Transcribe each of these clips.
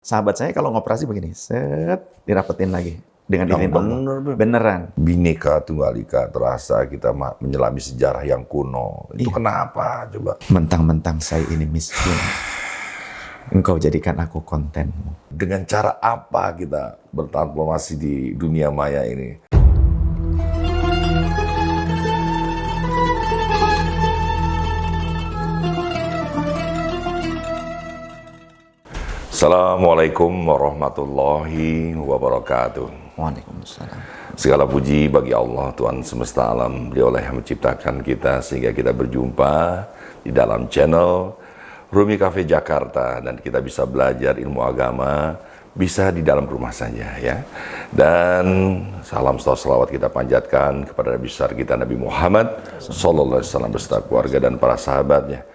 Sahabat saya kalau ngoperasi begini, set, dirapetin lagi dengan izin Allah. Bener. Beneran. Bhinneka Tunggal Ika, terasa kita menyelami sejarah yang kuno. Itu kenapa coba? Mentang-mentang saya ini miskin, engkau jadikan aku kontenmu. Dengan cara apa kita bertransformasi di dunia maya ini? Assalamualaikum warahmatullahi wabarakatuh. Waalaikumsalam. Segala puji bagi Allah, Tuhan semesta alam. Beliaulah yang menciptakan kita sehingga kita berjumpa di dalam channel Rumi Cafe Jakarta, dan kita bisa belajar ilmu agama bisa di dalam rumah saja ya. Dan salam salawat kita panjatkan kepada Nabi besar kita Nabi Muhammad sallallahu alaihi wasallam beserta keluarga dan para sahabatnya.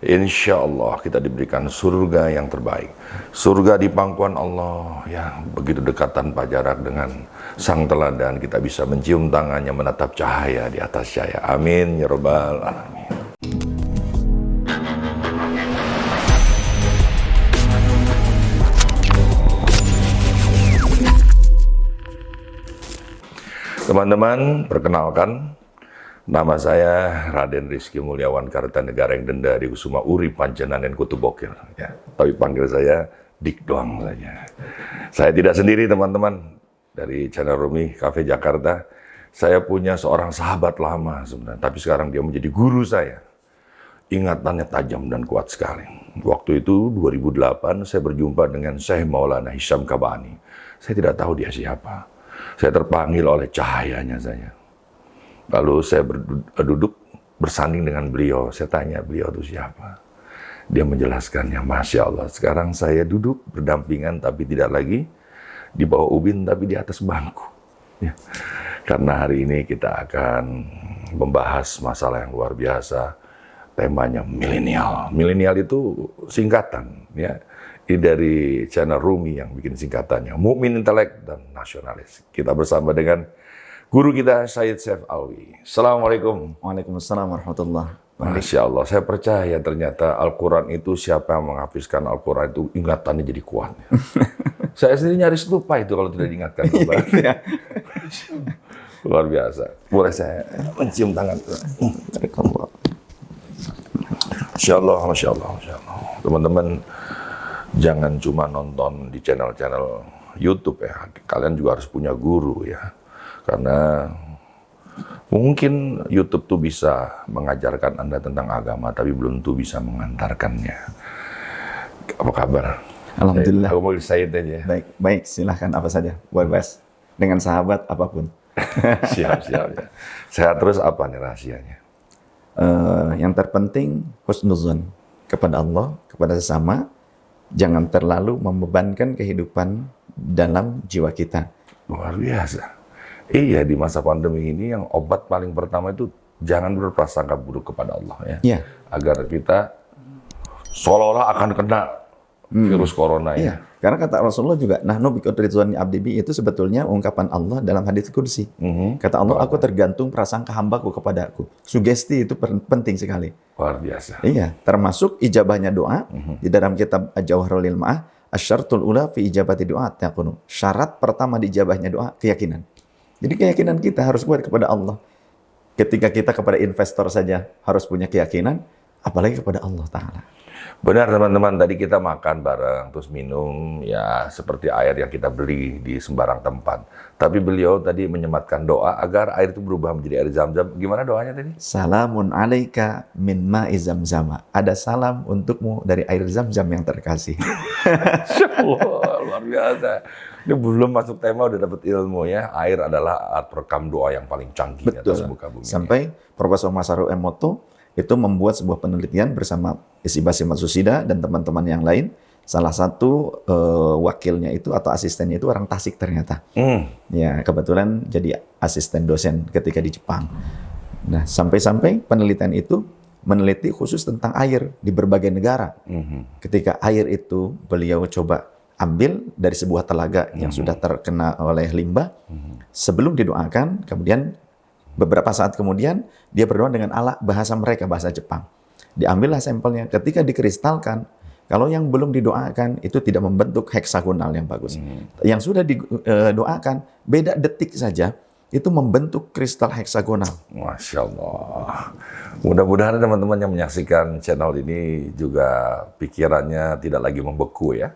Insya Allah kita diberikan surga yang terbaik, surga di pangkuan Allah ya, begitu dekat tanpa jarak dengan sang teladan. Kita bisa mencium tangannya, menatap cahaya di atas cahaya. Amin ya rabbal alamin. Teman-teman, perkenalkan, nama saya Raden Rizky Mulyawan Kartanegara yang Denda di Kusuma Uri Pancenanen Kutubokir. Ya, tapi panggil saya Dik doang saja. Saya tidak sendiri teman-teman, dari channel Rumi Cafe Jakarta. Saya punya seorang sahabat lama sebenarnya, tapi sekarang dia menjadi guru saya. Ingatannya tajam dan kuat sekali. Waktu itu 2008 saya berjumpa dengan Syekh Maulana Hisham Kabani. Saya tidak tahu dia siapa. Saya terpanggil oleh cahayanya saja. Lalu saya duduk bersanding dengan beliau. Saya tanya, beliau itu siapa? Dia menjelaskannya, Masya Allah. Sekarang saya duduk berdampingan, tapi tidak lagi di bawah ubin, tapi di atas bangku. Ya. Karena hari ini kita akan membahas masalah yang luar biasa. Temanya milenial. Milenial itu singkatan. Ya. Ini dari channel Rumi yang bikin singkatannya. Mukmin, intelek, dan nasionalis. Kita bersama dengan guru kita, Syed Saif Alwi. Assalamualaikum. Waalaikumsalam warahmatullahi wabarakatuh. Masya Allah, saya percaya ternyata Al-Quran itu, siapa yang menghafizkan Al-Quran itu ingatannya jadi kuat. Saya sendiri nyaris lupa itu kalau tidak diingatkan. Luar biasa. Boleh saya mencium tangan? Masya Allah, Masya Allah, Masya Allah. Teman-teman, jangan cuma nonton di channel-channel YouTube ya. Kalian juga harus punya guru ya. Karena mungkin YouTube tuh bisa mengajarkan Anda tentang agama, tapi belum tuh bisa mengantarkannya. Apa kabar? Alhamdulillah. Aku mau Syed aja. Baik, silahkan apa saja. Bebas. Dengan sahabat apapun. Siap ya. Sehat terus, apa nih rahasianya? Yang terpenting husnuzon kepada Allah, kepada sesama. Jangan terlalu membebankan kehidupan dalam jiwa kita. Luar biasa. Iya, di masa pandemi ini yang obat paling pertama itu jangan berprasangka buruk kepada Allah ya. Iya. Agar kita seolah-olah akan kena virus corona ya. Iya. Karena kata Rasulullah juga, nahnu biqadri abdi, itu sebetulnya ungkapan Allah dalam hadits qudsi. Kata Allah, aku tergantung prasangka hambaku kepadaku. Sugesti itu penting sekali. Luar biasa. Iya, termasuk ijabahnya doa di dalam kitab Jawharul Ilma'ah, asyartul ula fi ijabati doa taqunu. Syarat pertama di ijabahnya doa, keyakinan. Jadi keyakinan kita harus kuat kepada Allah. Ketika kita kepada investor saja harus punya keyakinan, apalagi kepada Allah Ta'ala. Benar teman-teman, tadi kita makan bareng, terus minum ya seperti air yang kita beli di sembarang tempat. Tapi beliau tadi menyematkan doa agar air itu berubah menjadi air zam-zam. Gimana doanya tadi? Salamun alaika min ma'i zamzama. Ada salam untukmu dari air zam-zam yang terkasih. Wah, luar biasa. Ini belum masuk tema udah dapat ilmu ya. Air adalah alat perekam doa yang paling canggih di atas muka bumi. Sampai Profesor Masaru Emoto itu membuat sebuah penelitian bersama Isibasi Matsusida dan teman-teman yang lain. Salah satu wakilnya itu atau asistennya itu orang Tasik ternyata. Ya, kebetulan jadi asisten dosen ketika di Jepang. Nah, sampai-sampai penelitian itu meneliti khusus tentang air di berbagai negara. Ketika air itu beliau coba ambil dari sebuah telaga yang sudah terkena oleh limbah, sebelum didoakan, kemudian beberapa saat kemudian dia berdoa dengan ala bahasa mereka, bahasa Jepang. Diambillah sampelnya, ketika dikristalkan, Kalau yang belum didoakan itu tidak membentuk heksagonal yang bagus. Yang sudah didoakan beda detik saja itu membentuk kristal heksagonal. Masya Allah. Mudah-mudahan teman-teman yang menyaksikan channel ini juga pikirannya tidak lagi membeku ya,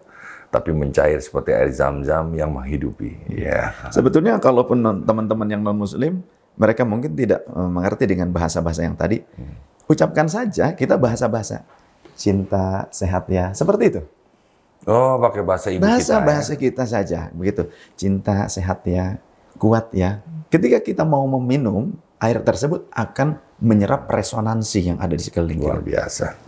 tapi mencair seperti air zam-zam yang menghidupi. Ya. Sebetulnya kalaupun teman-teman yang non-muslim, mereka mungkin tidak mengerti dengan bahasa-bahasa yang tadi. Ucapkan saja kita bahasa-bahasa. Cinta, sehat ya. Seperti itu. Oh, pakai bahasa ibu kita. Bahasa kita saja. Begitu. Cinta, sehat ya. Kuat ya. Ketika kita mau meminum, air tersebut akan menyerap resonansi yang ada di sekeliling kita. Luar biasa.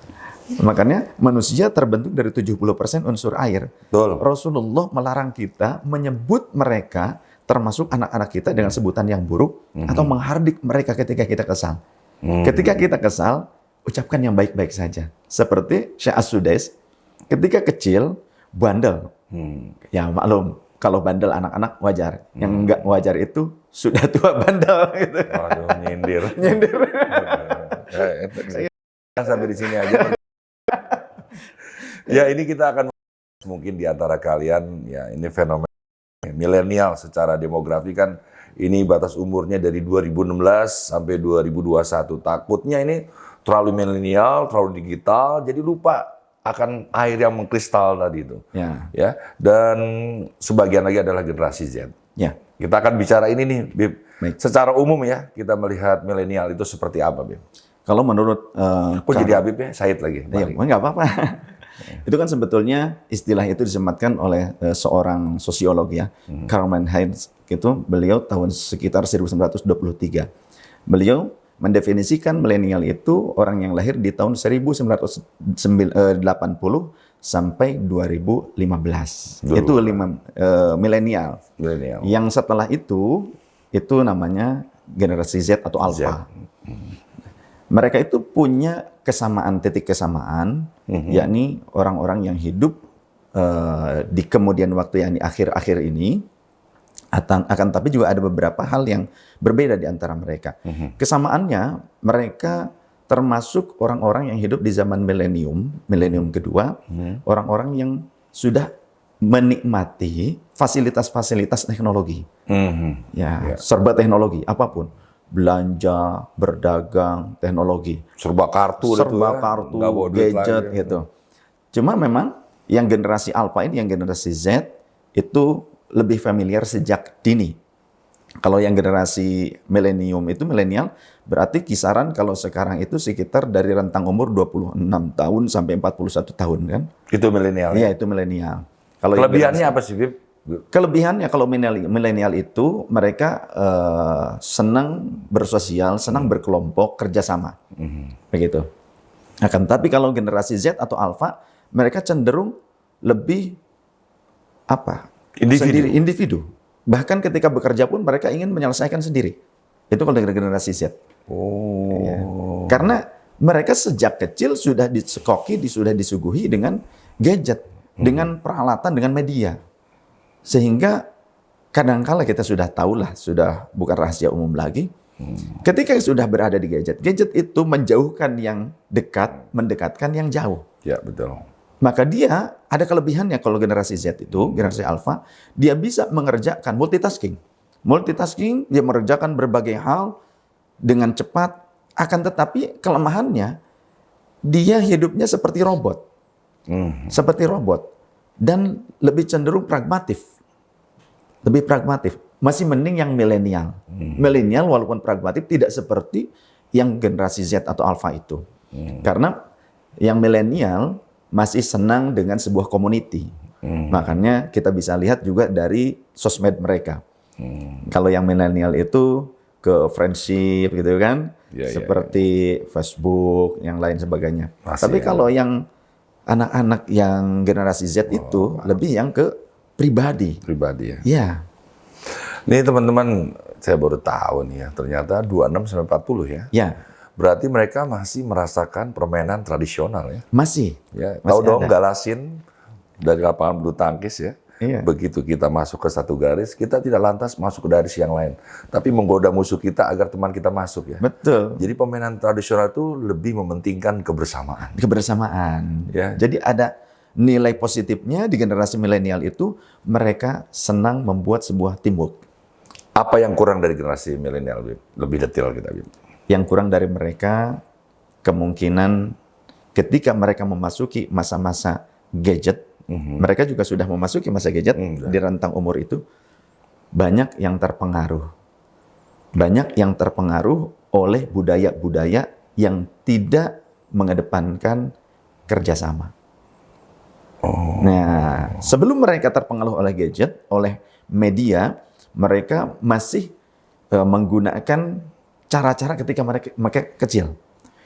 Makanya manusia terbentuk dari 70% unsur air. Betul. Rasulullah melarang kita menyebut mereka, termasuk anak-anak kita dengan sebutan yang buruk, atau menghardik mereka ketika kita kesal. Ketika kita kesal, ucapkan yang baik-baik saja. Seperti Syekh As-Sudais, ketika kecil, bandel. Ya maklum, kalau bandel anak-anak wajar. Yang enggak wajar itu sudah tua bandel. Gitu. Waduh, nyindir. Nyindir. Sampai di sini aja. Ya, ini kita akan mungkin di antara kalian, ya ini fenomena milenial secara demografi kan, ini batas umurnya dari 2016 sampai 2021. Takutnya ini terlalu milenial, terlalu digital, jadi lupa akan air yang mengkristal tadi itu. Ya. Dan sebagian lagi adalah generasi Z. Ya. Kita akan bicara ini nih, Bib. Baik. Secara umum ya, kita melihat milenial itu seperti apa, Bib? Kalau menurut Kok jadi Habib ya? Said lagi. ya, nggak apa-apa. Itu kan sebetulnya istilah itu disematkan oleh seorang sosiolog ya, Carmen Heinz. Itu beliau tahun sekitar 1923. Beliau mendefinisikan milenial itu orang yang lahir di tahun 1980 sampai 2015. Itu milenial. Yang setelah itu namanya generasi Z atau Alpha. Mereka itu punya kesamaan, titik kesamaan, yakni orang-orang yang hidup di kemudian waktu, yakni akhir-akhir ini. Akan tapi juga ada beberapa hal yang berbeda di antara mereka. Kesamaannya, mereka termasuk orang-orang yang hidup di zaman milenium kedua, orang-orang yang sudah menikmati fasilitas-fasilitas teknologi. Serba teknologi, apapun. Belanja, berdagang, teknologi. Serba kartu, gadget gitu. Cuma memang yang generasi Alpha ini, yang generasi Z, itu lebih familiar sejak dini. Kalau yang generasi milenium itu milenial, berarti kisaran kalau sekarang itu sekitar dari rentang umur 26 tahun sampai 41 tahun kan? Itu milenial. Iya, itu milenial. Kalau kelebihannya apa sih, Bib? Kelebihannya kalau milenial itu mereka senang bersosial, senang berkelompok, kerjasama. Begitu. Akan tapi kalau generasi Z atau Alpha, mereka cenderung lebih individu. Bahkan ketika bekerja pun mereka ingin menyelesaikan sendiri. Itu kalau dari generasi Z. Ya. Karena mereka sejak kecil sudah sudah disuguhi dengan gadget, dengan peralatan, dengan media. Sehingga kadangkala kita sudah tahulah, sudah bukan rahasia umum lagi. Ketika sudah berada di gadget itu menjauhkan yang dekat, mendekatkan yang jauh. Ya, betul. Maka dia ada kelebihannya kalau generasi Z itu, generasi Alpha, dia bisa mengerjakan multitasking. Multitasking, dia mengerjakan berbagai hal dengan cepat, akan tetapi kelemahannya, dia hidupnya seperti robot. Seperti robot. Dan lebih cenderung pragmatif. Lebih pragmatif. Masih mending yang milenial. Milenial walaupun pragmatif tidak seperti yang generasi Z atau Alpha itu. Karena yang milenial masih senang dengan sebuah community. Makanya kita bisa lihat juga dari sosmed mereka. Kalau yang milenial itu ke friendship gitu kan, seperti Facebook, yang lain sebagainya. Tapi kalau yang anak-anak yang generasi Z itu lebih yang ke pribadi. Pribadi ya. Iya. Nih teman-teman, saya baru tahu nih ya, ternyata 26 sampai 40 ya. Ya. Berarti mereka masih merasakan permainan tradisional ya? Masih. Ya, tahu dong galasin dari lapangan bulu tangkis ya. Iya. Begitu kita masuk ke satu garis, kita tidak lantas masuk ke garis yang lain. Tapi menggoda musuh kita agar teman kita masuk ya. Betul. Jadi permainan tradisional itu lebih mementingkan kebersamaan. Kebersamaan. Ya. Jadi ada nilai positifnya di generasi milenial itu mereka senang membuat sebuah teamwork. Apa yang kurang dari generasi milenial, Bib? Lebih detail kita, Bib. Yang kurang dari mereka kemungkinan ketika mereka memasuki masa-masa gadget, mereka juga sudah memasuki masa gadget di rentang umur itu, banyak yang terpengaruh. Banyak yang terpengaruh oleh budaya-budaya yang tidak mengedepankan kerjasama. Nah, sebelum mereka terpengaruh oleh gadget, oleh media, mereka masih menggunakan cara-cara ketika mereka kecil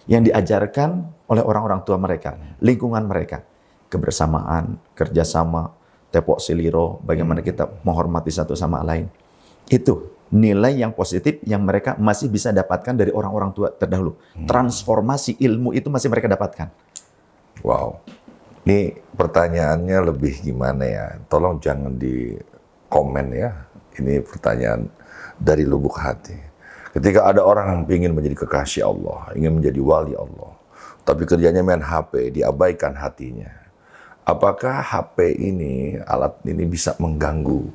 yang diajarkan oleh orang-orang tua mereka, lingkungan mereka, kebersamaan, kerjasama, tepok siliro, bagaimana kita menghormati satu sama lain. Itu nilai yang positif yang mereka masih bisa dapatkan dari orang-orang tua terdahulu. Transformasi ilmu itu masih mereka dapatkan. Wow. Ini pertanyaannya lebih gimana ya? Tolong jangan di komen ya. Ini pertanyaan dari lubuk hati. Ketika ada orang yang ingin menjadi kekasih Allah, ingin menjadi wali Allah, tapi kerjanya main HP, diabaikan hatinya. Apakah HP ini, alat ini bisa mengganggu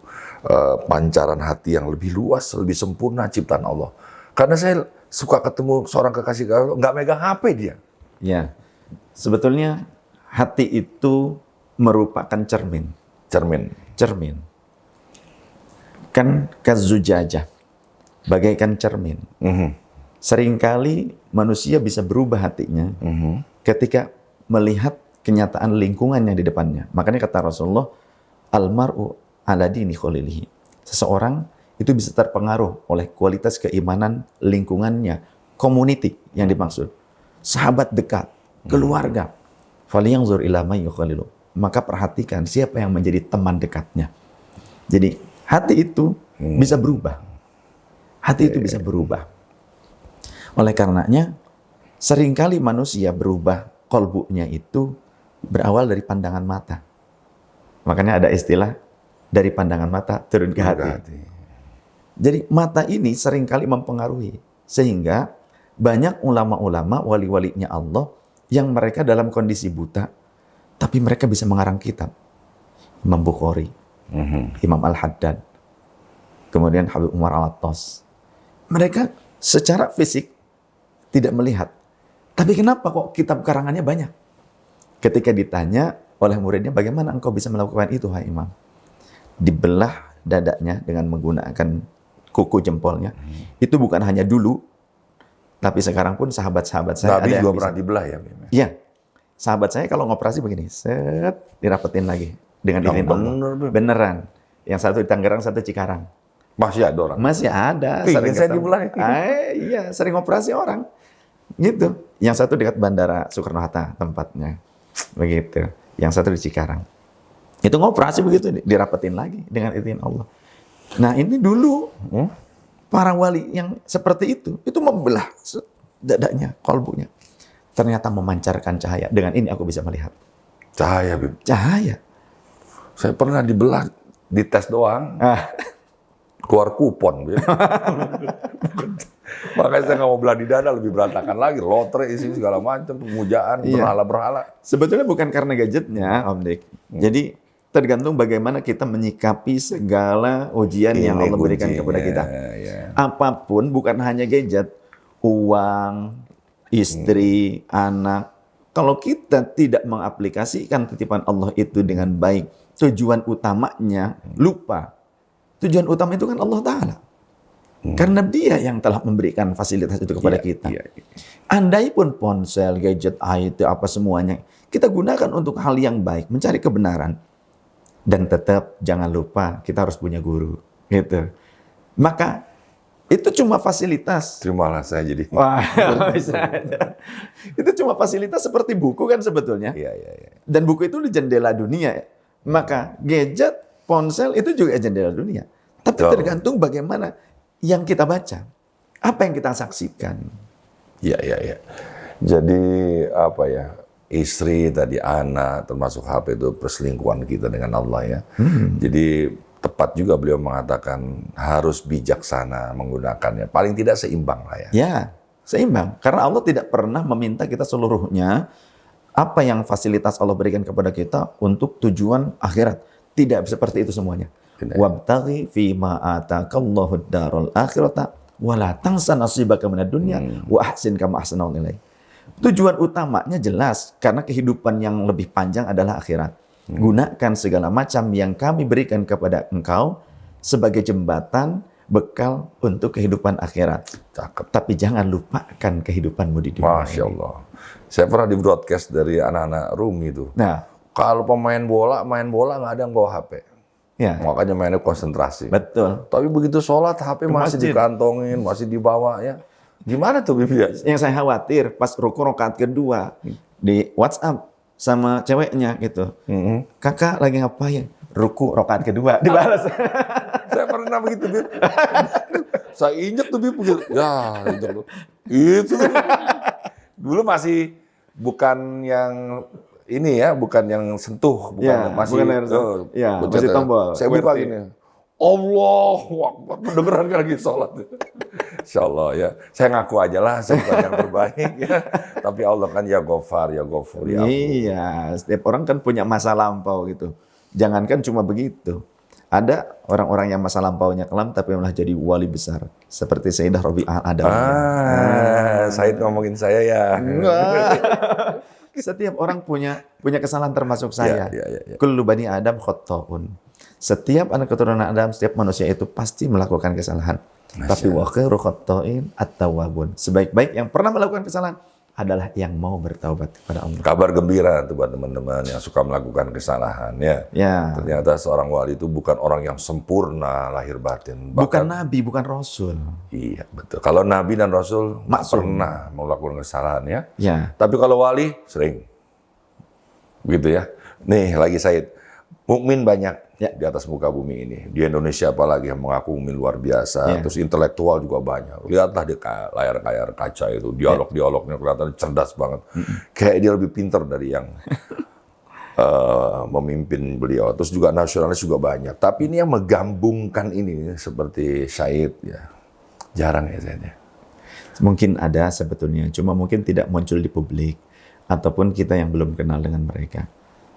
pancaran hati yang lebih luas, lebih sempurna ciptaan Allah? Karena saya suka ketemu seorang kekasih Allah, nggak megang HP dia. Ya, sebetulnya hati itu merupakan cermin. Cermin. Kan kazujajah, bagaikan cermin. Seringkali manusia bisa berubah hatinya ketika melihat kenyataan lingkungannya di depannya. Makanya kata Rasulullah, almar'u ala dini khalilihi. Seseorang itu bisa terpengaruh oleh kualitas keimanan lingkungannya, community yang dimaksud. Sahabat dekat, keluarga. Falyanzur ila may yukhalilu. Maka perhatikan siapa yang menjadi teman dekatnya. Jadi hati itu bisa berubah. Hati itu bisa berubah. Oleh karenanya, seringkali manusia berubah kolbunya itu berawal dari pandangan mata. Makanya ada istilah dari pandangan mata turun ke hati. Jadi mata ini seringkali mempengaruhi. Sehingga banyak ulama-ulama, wali-walinya Allah yang mereka dalam kondisi buta, tapi mereka bisa mengarang kitab. Imam Bukhari, Imam Al-Haddad, kemudian Habib Umar Al-Attas. Mereka secara fisik tidak melihat. Tapi kenapa kok kitab karangannya banyak? Ketika ditanya oleh muridnya, bagaimana engkau bisa melakukan itu, hai Imam? Dibelah dadanya dengan menggunakan kuku jempolnya. Itu bukan hanya dulu, tapi sekarang pun sahabat-sahabat saya Nabi ada juga yang pernah bisa. dibelah ya? Iya. Sahabat saya kalau ngoperasi begini, set, dirapetin lagi. Dengan izin Allah. Beneran. Yang satu di Tangerang, satu Cikarang. Masih ada orang? Masih ada. Sering saya ketemu. dibelah. Iya, sering operasi orang. Gitu. Yang satu dekat Bandara Soekarno-Hatta tempatnya. Begitu. Yang satu di Cikarang. Itu ngoperasi begitu, dirapetin lagi dengan izin Allah. Nah ini dulu, para wali yang seperti itu membelah dadanya, kolbunya. Ternyata memancarkan cahaya. Dengan ini aku bisa melihat. Cahaya, Bib. Cahaya. Saya pernah dibelah, dites doang. Keluar kupon. Bib. Makanya saya nggak mau belah di dada, lebih berantakan lagi. Lotre, isi segala macam, pemujaan, berhala-berhala. Sebetulnya bukan karena gadgetnya, Om Dik. Jadi tergantung bagaimana kita menyikapi segala ujian yang Allah berikan kepada kita. Apapun, bukan hanya gadget, uang, istri, anak. Kalau kita tidak mengaplikasikan titipan Allah itu dengan baik, tujuan utamanya lupa. Tujuan utama itu kan Allah Ta'ala. Karena dia yang telah memberikan fasilitas itu kepada kita. Andai pun ponsel, gadget, IT, apa semuanya, kita gunakan untuk hal yang baik, mencari kebenaran. Dan tetap jangan lupa kita harus punya guru. Gitu. Maka itu cuma fasilitas. Terimalah saya jadi. Wah, bisa aja. Itu cuma fasilitas seperti buku kan sebetulnya. Dan buku itu di jendela dunia. Maka gadget, ponsel itu juga jendela dunia. Tapi tergantung bagaimana yang kita baca. Apa yang kita saksikan. Iya. Jadi apa ya? Istri tadi, anak, termasuk HP itu perselingkuhan kita dengan Allah ya. Jadi tepat juga beliau mengatakan harus bijaksana menggunakannya. Paling tidak seimbang lah ya. Ya, seimbang. Karena Allah tidak pernah meminta kita seluruhnya apa yang fasilitas Allah berikan kepada kita untuk tujuan akhirat. Tidak seperti itu semuanya. Wabtaghi fima atakallahu ad-darul akhirata wa la tansa nasibaka minad dunya wa ahsin kama ahsanallahu ilaik. Tujuan utamanya jelas, karena kehidupan yang lebih panjang adalah akhirat. Gunakan segala macam yang kami berikan kepada engkau sebagai jembatan bekal untuk kehidupan akhirat. Cakep. Tapi jangan lupakan kehidupanmu di dunia. Masya Allah. Saya pernah di broadcast dari anak-anak Rumi itu. Nah, Kalau pemain bola, main bola nggak ada yang bawa HP. ya, Makanya mainnya konsentrasi. betul. Tapi begitu sholat, HP masih masjid. dikantongin, masih dibawa ya. Gimana tuh Bibi? Yang saya khawatir pas ruku rakaat kedua di WhatsApp sama ceweknya gitu. Kakak lagi ngapain? Ruku rakaat kedua dibalas. Saya pernah begitu, Bib. Saya injek tuh, Bib. Begitu. Ya, injek tuh. Itu. Dulu masih bukan yang ini ya, bukan yang sentuh, bukan Ya, masih bukan yang ya, pencet masih tombol. Saya buka QWERTY. gini. Allahu Akbar, beneran lagi sholat. Insya Allah ya. Saya ngaku aja lah, saya bukan yang terbaik ya. Tapi Allah kan ya Ghafar, ya Ghafur, ya Afuw. Iya, setiap orang kan punya masa lampau gitu. Jangankan cuma begitu. Ada orang-orang yang masa lampaunya kelam tapi malah jadi wali besar. Seperti Sayyidah Rabi'ah Adam. Said ngomongin saya ya. Enggak. Setiap orang punya kesalahan termasuk saya. Ya. Kullu bani Adam khotta'un. Setiap anak keturunan Adam, setiap manusia itu pasti melakukan kesalahan. Tapi wa khairu khotta'in at-tawwabun. Sebaik-baik yang pernah melakukan kesalahan adalah yang mau bertaubat kepada Allah. Kabar gembira tuh buat teman-teman yang suka melakukan kesalahan ya. Ya. Ternyata seorang wali itu bukan orang yang sempurna lahir batin. Bukan nabi, bukan rasul. Iya, betul. Kalau nabi dan rasul nggak Maksum. pernah melakukan kesalahan ya. Ya. Tapi kalau wali sering. Begitu ya. Nih lagi Said. Mukmin banyak Ya. di atas muka bumi ini. Di Indonesia apalagi yang mengaku mukmin luar biasa. Ya. Terus intelektual juga banyak. Lihatlah di layar kaca itu. Dialog-dialognya kelihatan cerdas banget. Kayak dia lebih pintar dari yang memimpin beliau. Terus juga nasionalis juga banyak. Tapi ini yang menggabungkan ini seperti Syed ya. Jarang ya Syed ya. Mungkin ada sebetulnya, cuma mungkin tidak muncul di publik ataupun kita yang belum kenal dengan mereka.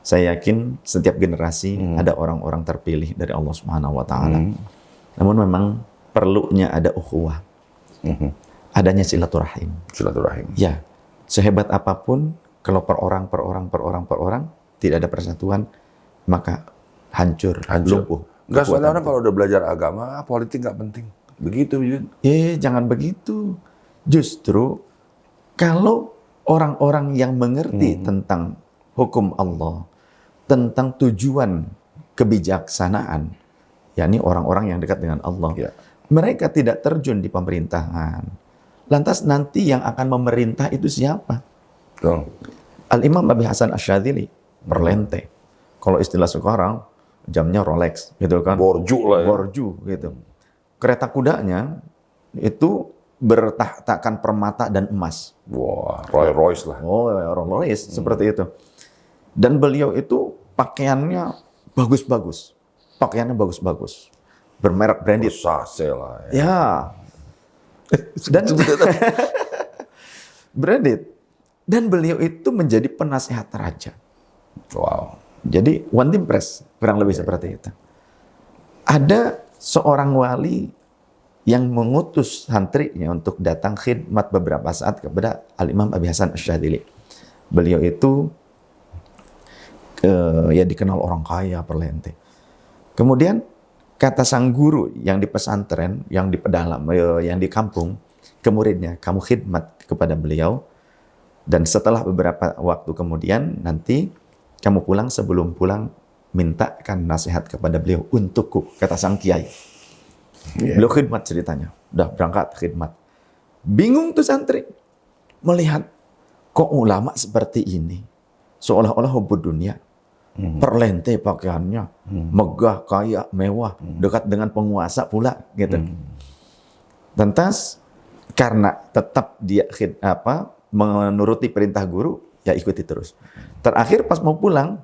Saya yakin setiap generasi ada orang-orang terpilih dari Allah Subhanahu wa taala. Namun memang perlunya ada ukhuwah. Adanya silaturahim. Silaturahim. Ya, sehebat apapun kalau per orang tidak ada persatuan, maka hancur. lumpuh. Enggak, soalnya kalau udah belajar agama, politik nggak penting. Begitu, Yud. Jangan begitu. Justru kalau orang-orang yang mengerti tentang hukum Allah, tentang tujuan kebijaksanaan, yakni orang-orang yang dekat dengan Allah, Ya. mereka tidak terjun di pemerintahan. Lantas nanti yang akan memerintah itu siapa? Tuh. Al-Imam Abi Hasan Asyadzili, perlente. Kalau istilah sekarang, jamnya Rolex, gitu kan? Borju lah ya. Borju, gitu. Kereta kudanya itu bertahtakan permata dan emas. Wah, Rolls Royce lah. Oh, Rolex, seperti itu. Dan beliau itu pakaiannya bagus-bagus. Pakaiannya bagus-bagus. Bermerek branded. Sase lah ya. Ya. Dan branded. Dan beliau itu menjadi penasehat raja. Wow. Jadi one team press, kurang lebih seperti itu. Ada seorang wali yang mengutus santrinya untuk datang khidmat beberapa saat kepada Al-Imam Abi Hasan Asyadzili. Beliau itu ya dikenal orang kaya, perlente. Kemudian kata sang guru yang di pesantren, yang di pedalam, yang di kampung, ke muridnya, kamu khidmat kepada beliau, dan setelah beberapa waktu kemudian nanti kamu pulang, sebelum pulang mintakan nasihat kepada beliau untukku, kata sang kiai. Beliau khidmat ceritanya, udah berangkat khidmat. Bingung tuh santri melihat kok ulama seperti ini, seolah-olah hubud dunia. Perlente pakaiannya, megah, kaya, mewah, dekat dengan penguasa pula, gitu. Lantas karena tetap dia menuruti perintah guru, ya ikuti terus. Terakhir pas mau pulang,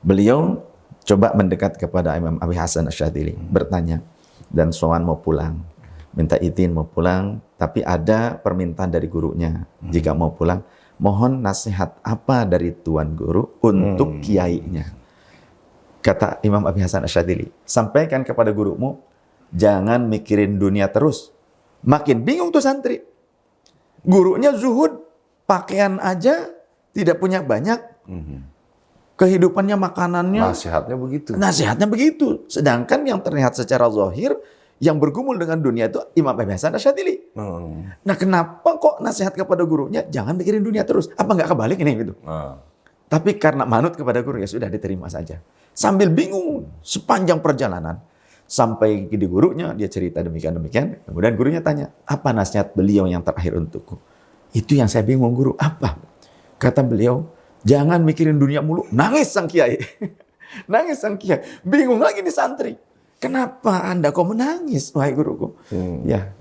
beliau coba mendekat kepada Imam Abi Hasan Asyadzili, bertanya, dan sowan mau pulang, minta izin mau pulang, tapi ada permintaan dari gurunya, jika mau pulang, mohon nasihat apa dari Tuan Guru untuk kiainya. Kata Imam Abi Hasan Asyadzili, sampaikan kepada gurumu, jangan mikirin dunia terus. Makin bingung tuh santri. Gurunya zuhud, pakaian aja tidak punya banyak. Kehidupannya, makanannya. Nasihatnya begitu. Sedangkan yang terlihat secara zahir, yang bergumul dengan dunia itu Imam Abi Hasan Asyadzili. Nah, kenapa kok nasihat kepada gurunya jangan mikirin dunia terus? Apa nggak kebalik ini gitu? Tapi karena manut kepada guru, ya sudah diterima saja. Sambil bingung sepanjang perjalanan sampai di gurunya, dia cerita demikian. Kemudian gurunya tanya, apa nasihat beliau yang terakhir untukku? Itu yang saya bingung, guru. Apa? Kata beliau, jangan mikirin dunia mulu. Nangis sang kiai. Nangis sang kiai. Bingung lagi nih santri. Kenapa Anda kok menangis, wahai guruku? Ya,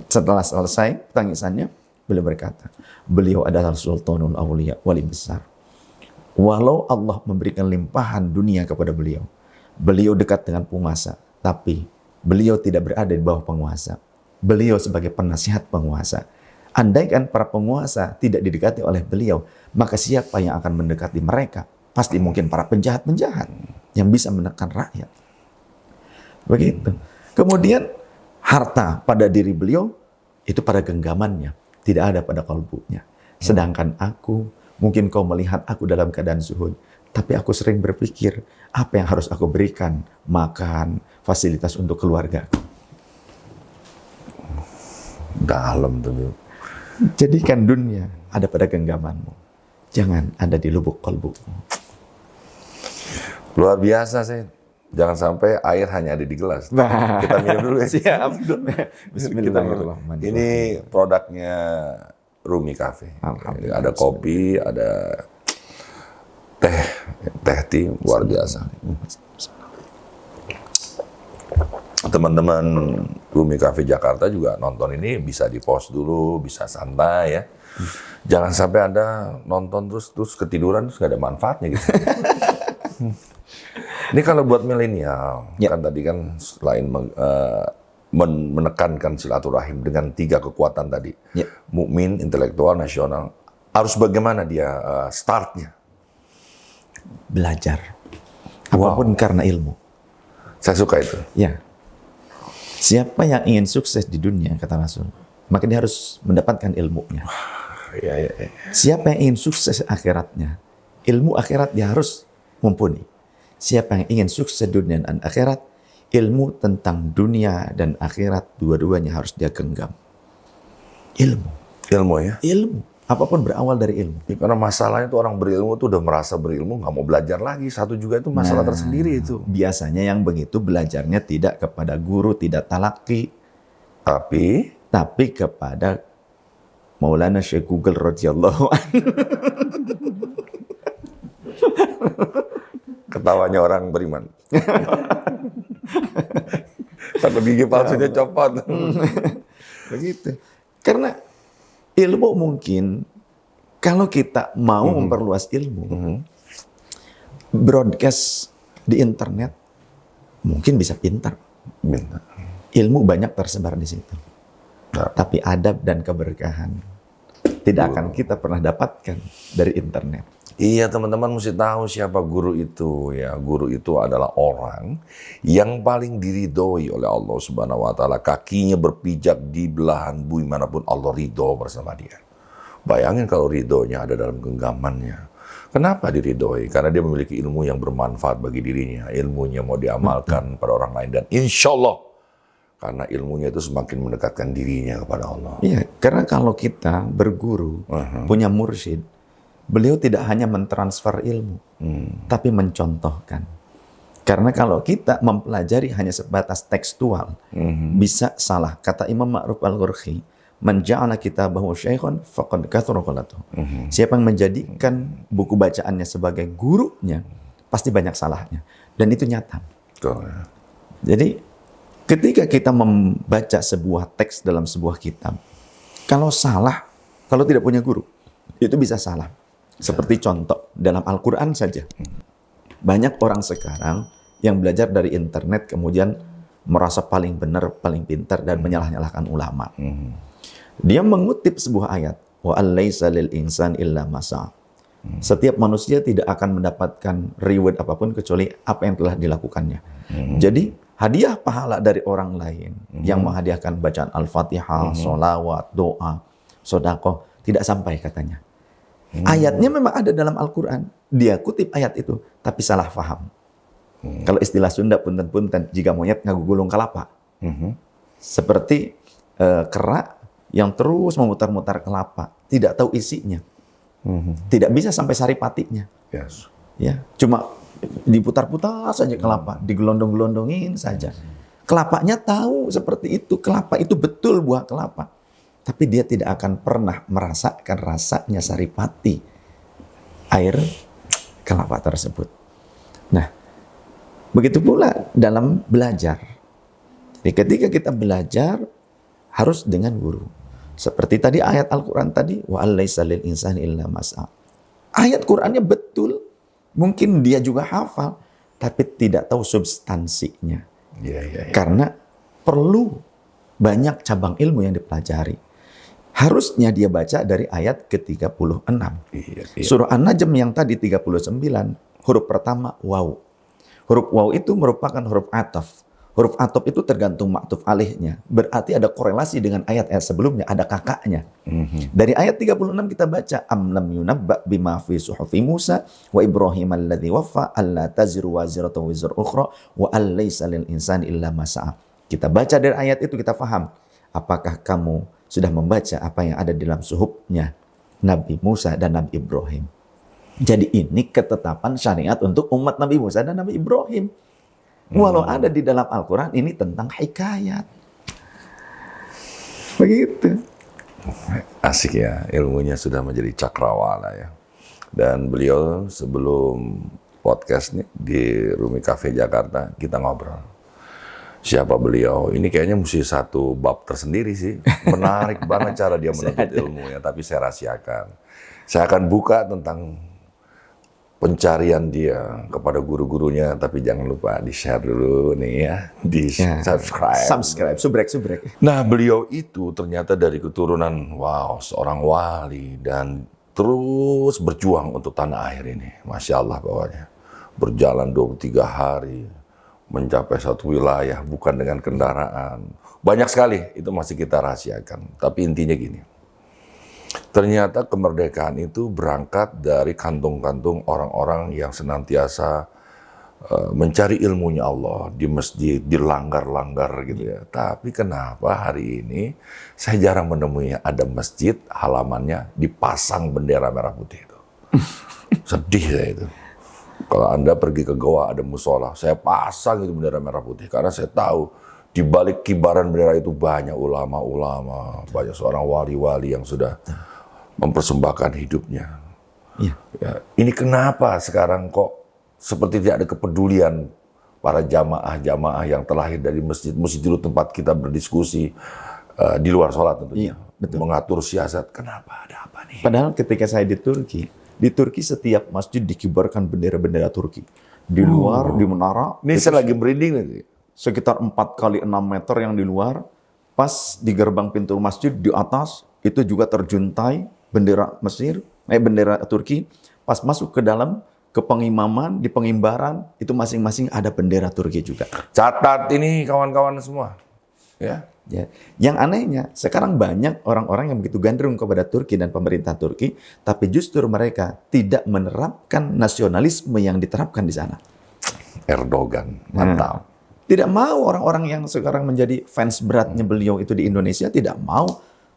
setelah selesai tangisannya, beliau berkata, beliau adalah Sultanul Aulia, wali besar. Walau Allah memberikan limpahan dunia kepada beliau, beliau dekat dengan penguasa, tapi beliau tidak berada di bawah penguasa. Beliau sebagai penasihat penguasa. Andaikan para penguasa tidak didekati oleh beliau, maka siapa yang akan mendekati mereka? Pasti mungkin para penjahat-penjahat yang bisa menekan rakyat. Begitu. Kemudian harta pada diri beliau itu pada genggamannya, tidak ada pada kalbunya. Sedangkan aku, mungkin kau melihat aku dalam keadaan zuhud, tapi aku sering berpikir apa yang harus aku berikan, makan, fasilitas untuk keluarga. Dalam tuh. Jadikan dunia ada pada genggamanmu, jangan ada di lubuk kalbumu. Luar biasa sih. Jangan sampai air hanya ada di gelas. Kita minum dulu ya. Siap. Bismillahirrahmanirrahim. Ini produknya Rumi Cafe. Ada kopi, ada teh tea, luar biasa. Teman-teman Rumi Cafe Jakarta juga nonton ini bisa di-pause dulu, bisa santai ya. Jangan sampai Anda nonton terus ketiduran terus nggak ada manfaatnya gitu. Ini kalau buat milenial, kan tadi kan selain menekankan silaturahim dengan 3 kekuatan tadi, mukmin, intelektual, nasional, harus bagaimana dia startnya? Belajar, apapun karena ilmu. Saya suka itu. Ya, siapa yang ingin sukses di dunia, kata Rasul, maka dia harus mendapatkan ilmunya. Siapa yang ingin sukses akhiratnya, ilmu akhirat dia harus mumpuni. Siapa yang ingin sukses dunia dan akhirat, ilmu tentang dunia dan akhirat dua-duanya harus dia genggam. Ilmu ya? Ilmu. Apapun berawal dari ilmu. Ya, karena masalahnya tuh orang berilmu tuh udah merasa berilmu, nggak mau belajar lagi. Satu juga itu masalah tersendiri itu. Biasanya yang begitu belajarnya tidak kepada guru, tidak talaki. Tapi kepada Maulana Syekh Google radhiyallahu anhu. Ketawanya orang beriman. Satu gigi palsunya copot. Begitu. Karena ilmu mungkin, kalau kita mau memperluas ilmu, broadcast di internet, mungkin bisa pintar. Ilmu banyak tersebar di situ. Tapi adab dan keberkahan tidak akan kita pernah dapatkan dari internet. Iya, teman-teman mesti tahu siapa guru itu ya. Guru itu adalah orang yang paling diridhoi oleh Allah Subhanahu wa taala. Kakinya berpijak di belahan bumi manapun Allah ridho bersama dia. Bayangin kalau ridhonya ada dalam genggamannya. Kenapa diridhoi? Karena dia memiliki ilmu yang bermanfaat bagi dirinya. Ilmunya mau diamalkan pada orang lain dan insya Allah karena ilmunya itu semakin mendekatkan dirinya kepada Allah. Iya, karena kalau kita berguru, punya mursyid, beliau tidak hanya mentransfer ilmu, tapi mencontohkan. Karena kalau kita mempelajari hanya sebatas tekstual, bisa salah. Kata Imam Ma'ruf Al-Ghurhi, man ja'ala kitabahu syaikhan faqad kathura ghalatuh. Siapa yang menjadikan buku bacaannya sebagai gurunya, pasti banyak salahnya. Dan itu nyata. Jadi, ketika kita membaca sebuah teks dalam sebuah kitab, kalau salah, kalau tidak punya guru, itu bisa salah. Seperti contoh, dalam Al-Quran saja. Banyak orang sekarang yang belajar dari internet kemudian merasa paling benar, paling pintar, dan menyalah-nyalahkan ulama. Dia mengutip sebuah ayat. wa allaisa lil insan illa ma sa'a. Setiap manusia tidak akan mendapatkan reward apapun kecuali apa yang telah dilakukannya. Jadi hadiah pahala dari orang lain yang menghadiahkan bacaan Al-Fatihah, sholawat, doa, sedekah tidak sampai katanya. Ayatnya memang ada dalam Al-Quran. Dia kutip ayat itu, tapi salah faham. Kalau istilah Sunda punten-punten, jika monyet ngagugulung kelapa. Seperti kera yang terus memutar-mutar kelapa, tidak tahu isinya. Tidak bisa sampai saripatinya. Yes. Ya, cuma diputar-putar saja kelapa, digelondong-gelondongin saja. Kelapanya tahu seperti itu, kelapa itu betul buah kelapa. Tapi dia tidak akan pernah merasakan rasanya saripati air kelapa tersebut. Nah, begitu pula dalam belajar. Jadi ketika kita belajar harus dengan guru. Seperti tadi ayat Al-Quran tadi, wa allaisa lil insani illa ma sa'a. Ayat Qurannya betul, mungkin dia juga hafal, tapi tidak tahu substansinya. Karena perlu banyak cabang ilmu yang dipelajari. Harusnya dia baca dari ayat ke-36. Surah An-Najm yang tadi 39, huruf pertama waw. Huruf waw itu merupakan huruf ataf. Huruf ataf itu tergantung maktuf alihnya. Berarti ada korelasi dengan ayat-ayat sebelumnya, ada kakaknya. Dari ayat 36 kita baca, am lam yunabba bima fi suhufi Musa wa Ibrahim alladzi waffa alla taziru waziratu wizra ukhra wa allaisa lil insani illa ma sa'a. Kita baca dari ayat itu kita faham. Apakah kamu sudah membaca apa yang ada dalam suhufnya Nabi Musa dan Nabi Ibrahim? Jadi ini ketetapan syariat untuk umat Nabi Musa dan Nabi Ibrahim. Walau ada di dalam Al-Quran, ini tentang hikayat. Begitu. Asik ya, ilmunya sudah menjadi cakrawala ya. Dan beliau sebelum podcast nih di Rumi Cafe Jakarta, kita ngobrol. Siapa beliau? Ini kayaknya mesti satu bab tersendiri sih. Menarik banget cara dia menuntut ilmunya, tapi saya rahasiakan. Saya akan buka tentang pencarian dia kepada guru-gurunya, tapi jangan lupa di-share dulu nih ya, subrek. Nah, beliau itu ternyata dari keturunan, seorang wali, dan terus berjuang untuk tanah air ini. Masya Allah pokoknya. Berjalan 23 hari, mencapai satu wilayah, bukan dengan kendaraan. Banyak sekali, itu masih kita rahasiakan. Tapi intinya gini. Ternyata kemerdekaan itu berangkat dari kantung-kantung orang-orang yang senantiasa mencari ilmunya Allah di masjid, di langgar-langgar gitu ya. Tapi kenapa hari ini saya jarang menemui ada masjid halamannya dipasang bendera merah putih itu. Sedih saya itu. Kalau Anda pergi ke goa ada musola, saya pasang itu bendera merah putih karena saya tahu di balik kibaran bendera itu banyak ulama-ulama, banyak seorang wali-wali yang sudah mempersembahkan hidupnya. Ya, ini kenapa sekarang kok seperti tidak ada kepedulian para jamaah-jamaah yang terlahir dari masjid dulu tempat kita berdiskusi di luar sholat tentunya. Mengatur siasat. Kenapa? Ada apa nih? Padahal ketika saya di Turki setiap masjid dikibarkan bendera-bendera Turki. Di luar, di menara. Ini saya lagi merinding nanti. Sekitar 4 kali 6 meter yang di luar, pas di gerbang pintu masjid di atas itu juga terjuntai bendera Mesir, bendera Turki. Pas masuk ke dalam ke pengimaman, di pengimbaran itu masing-masing ada bendera Turki juga. Catat ini kawan-kawan semua. Ya. Yang anehnya sekarang banyak orang-orang yang begitu gandrung kepada Turki dan pemerintah Turki, tapi justru mereka tidak menerapkan nasionalisme yang diterapkan di sana. Erdogan, mantap. Tidak mau orang-orang yang sekarang menjadi fans beratnya beliau itu di Indonesia tidak mau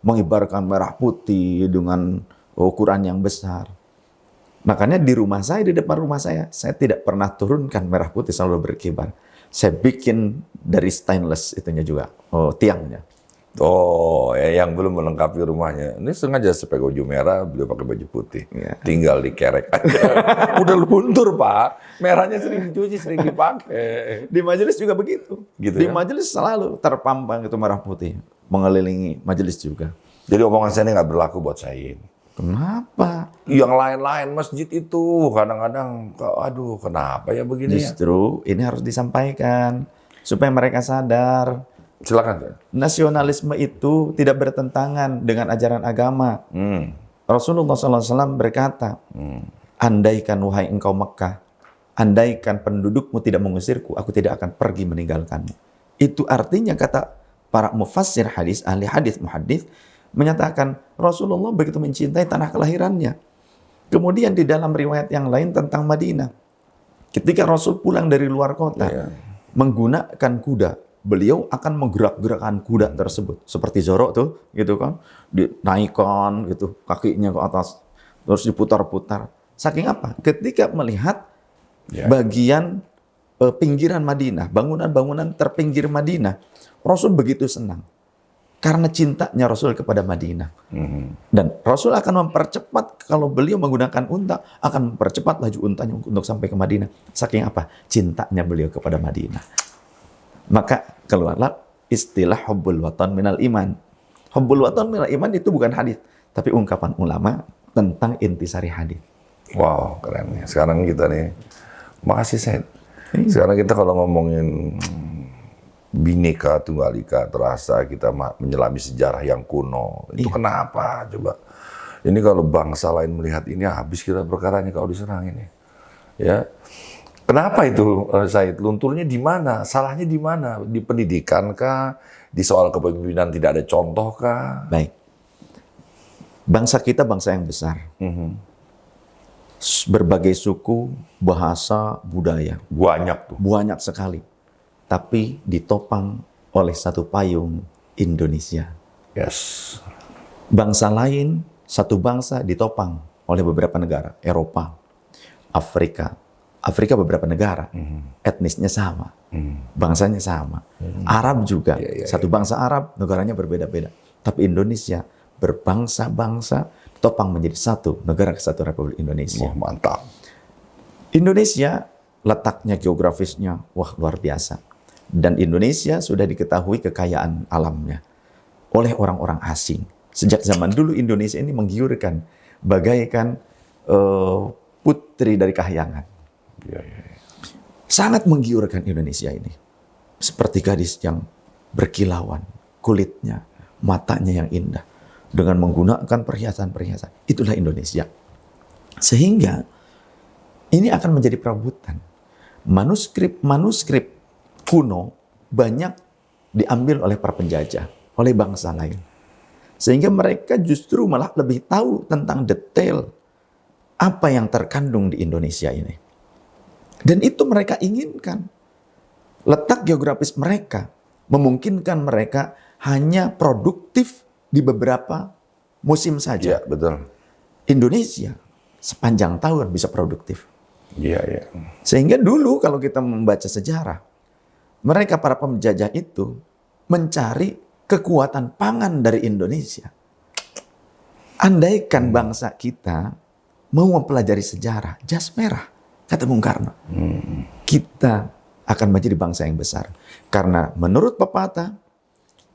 mengibarkan merah putih dengan ukuran yang besar. Makanya di rumah saya, di depan rumah saya tidak pernah turunkan merah putih, selalu berkibar. Saya bikin dari stainless itunya juga, tiangnya. Oh, yang belum melengkapi rumahnya. Ini sengaja supaya baju merah, beliau pakai baju putih. Ya. Tinggal dikerek aja. Udah luntur, Pak. Merahnya sering dicuci, sering dipakai. Di majelis juga begitu. Di majelis selalu terpampang itu merah putih. Mengelilingi majelis juga. Jadi omongan saya ini nggak berlaku buat saya. Kenapa? Yang lain-lain masjid itu kadang-kadang, aduh kenapa ya begini Justru ini harus disampaikan. Supaya mereka sadar. Silakan. Nasionalisme itu tidak bertentangan dengan ajaran agama. Rasulullah SAW berkata, andaikan wahai engkau Mekah, andaikan pendudukmu tidak mengusirku, aku tidak akan pergi meninggalkanmu. Itu artinya, kata para mufassir hadis, ahli hadis, muhaddits, menyatakan Rasulullah begitu mencintai tanah kelahirannya. Kemudian di dalam riwayat yang lain tentang Madinah, ketika Rasul pulang dari luar kota, menggunakan kuda, beliau akan menggerak-gerakkan kuda tersebut. Seperti Zorok tuh, gitu kan. Dinaikkan, gitu, kakinya ke atas, terus diputar-putar. Saking apa? Ketika melihat bagian pinggiran Madinah, bangunan-bangunan terpinggir Madinah, Rasul begitu senang. Karena cintanya Rasul kepada Madinah. Dan Rasul akan mempercepat, kalau beliau menggunakan unta, akan mempercepat laju untanya untuk sampai ke Madinah. Saking apa? Cintanya beliau kepada Madinah. Maka keluarlah istilah hubbul watan minal iman. Hubbul watan minal iman itu bukan hadis, tapi ungkapan ulama tentang intisari hadis. Wow, keren ya. Sekarang kita nih, makasih Said. Sekarang kita kalau ngomongin Bhinneka Tunggal Ika, terasa kita menyelami sejarah yang kuno. Itu kenapa coba? Ini kalau bangsa lain melihat ini, habis kita perkaranya kalau diserang ini. Ya, kenapa itu, Said? Lunturnya di mana? Salahnya di mana? Di pendidikan kah? Di soal kepemimpinan tidak ada contoh kah? Baik. Bangsa kita bangsa yang besar. Berbagai suku, bahasa, budaya. Banyak tuh. Banyak sekali. Tapi ditopang oleh satu payung, Indonesia. Yes. Bangsa lain, satu bangsa ditopang oleh beberapa negara. Eropa, Afrika. Afrika beberapa negara. Etnisnya sama. Bangsanya sama. Arab juga. Satu bangsa Arab, negaranya berbeda-beda. Tapi Indonesia berbangsa-bangsa, topang menjadi satu negara kesatuan Republik Indonesia. Wah, mantap. Indonesia letaknya geografisnya luar biasa. Dan Indonesia sudah diketahui kekayaan alamnya oleh orang-orang asing. Sejak zaman dulu Indonesia ini menggiurkan bagaikan putri dari kahyangan. Sangat menggiurkan Indonesia ini. Seperti gadis yang berkilauan, kulitnya, matanya yang indah. Dengan menggunakan perhiasan-perhiasan. Itulah Indonesia. Sehingga ini akan menjadi perebutan. Manuskrip kuno banyak diambil oleh para penjajah, oleh bangsa lain. Sehingga mereka justru malah lebih tahu tentang detail apa yang terkandung di Indonesia ini. Dan itu mereka inginkan. Letak geografis mereka memungkinkan mereka hanya produktif di beberapa musim saja. Iya, betul. Indonesia sepanjang tahun bisa produktif. Iya, iya. Sehingga dulu kalau kita membaca sejarah, mereka para penjajah itu mencari kekuatan pangan dari Indonesia. Andaikan bangsa kita mau mempelajari sejarah, jas merah, kata Bung Karno. Kita akan menjadi bangsa yang besar. Karena menurut pepatah,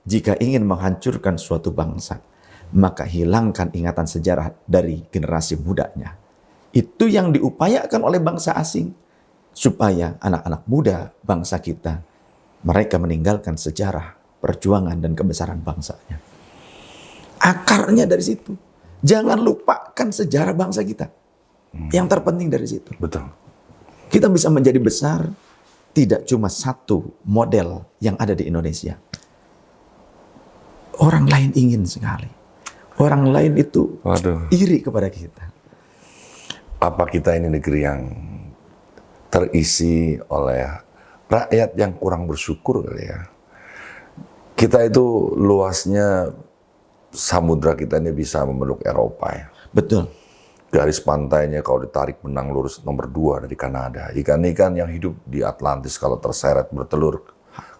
jika ingin menghancurkan suatu bangsa, maka hilangkan ingatan sejarah dari generasi mudanya. Itu yang diupayakan oleh bangsa asing. Supaya anak-anak muda bangsa kita, mereka meninggalkan sejarah, perjuangan, dan kebesaran bangsanya. Akarnya dari situ. Jangan lupakan sejarah bangsa kita. Yang terpenting dari situ. Betul. Kita bisa menjadi besar, tidak cuma satu model yang ada di Indonesia. Orang lain ingin sekali. Orang lain itu iri kepada kita. Apa kita ini negeri yang terisi oleh rakyat yang kurang bersyukur kali ya. Kita itu luasnya samudra kita ini bisa memeluk Eropa ya. Betul. Garis pantainya kalau ditarik benang lurus nomor 2 dari Kanada. Ikan-ikan yang hidup di Atlantis kalau terseret bertelur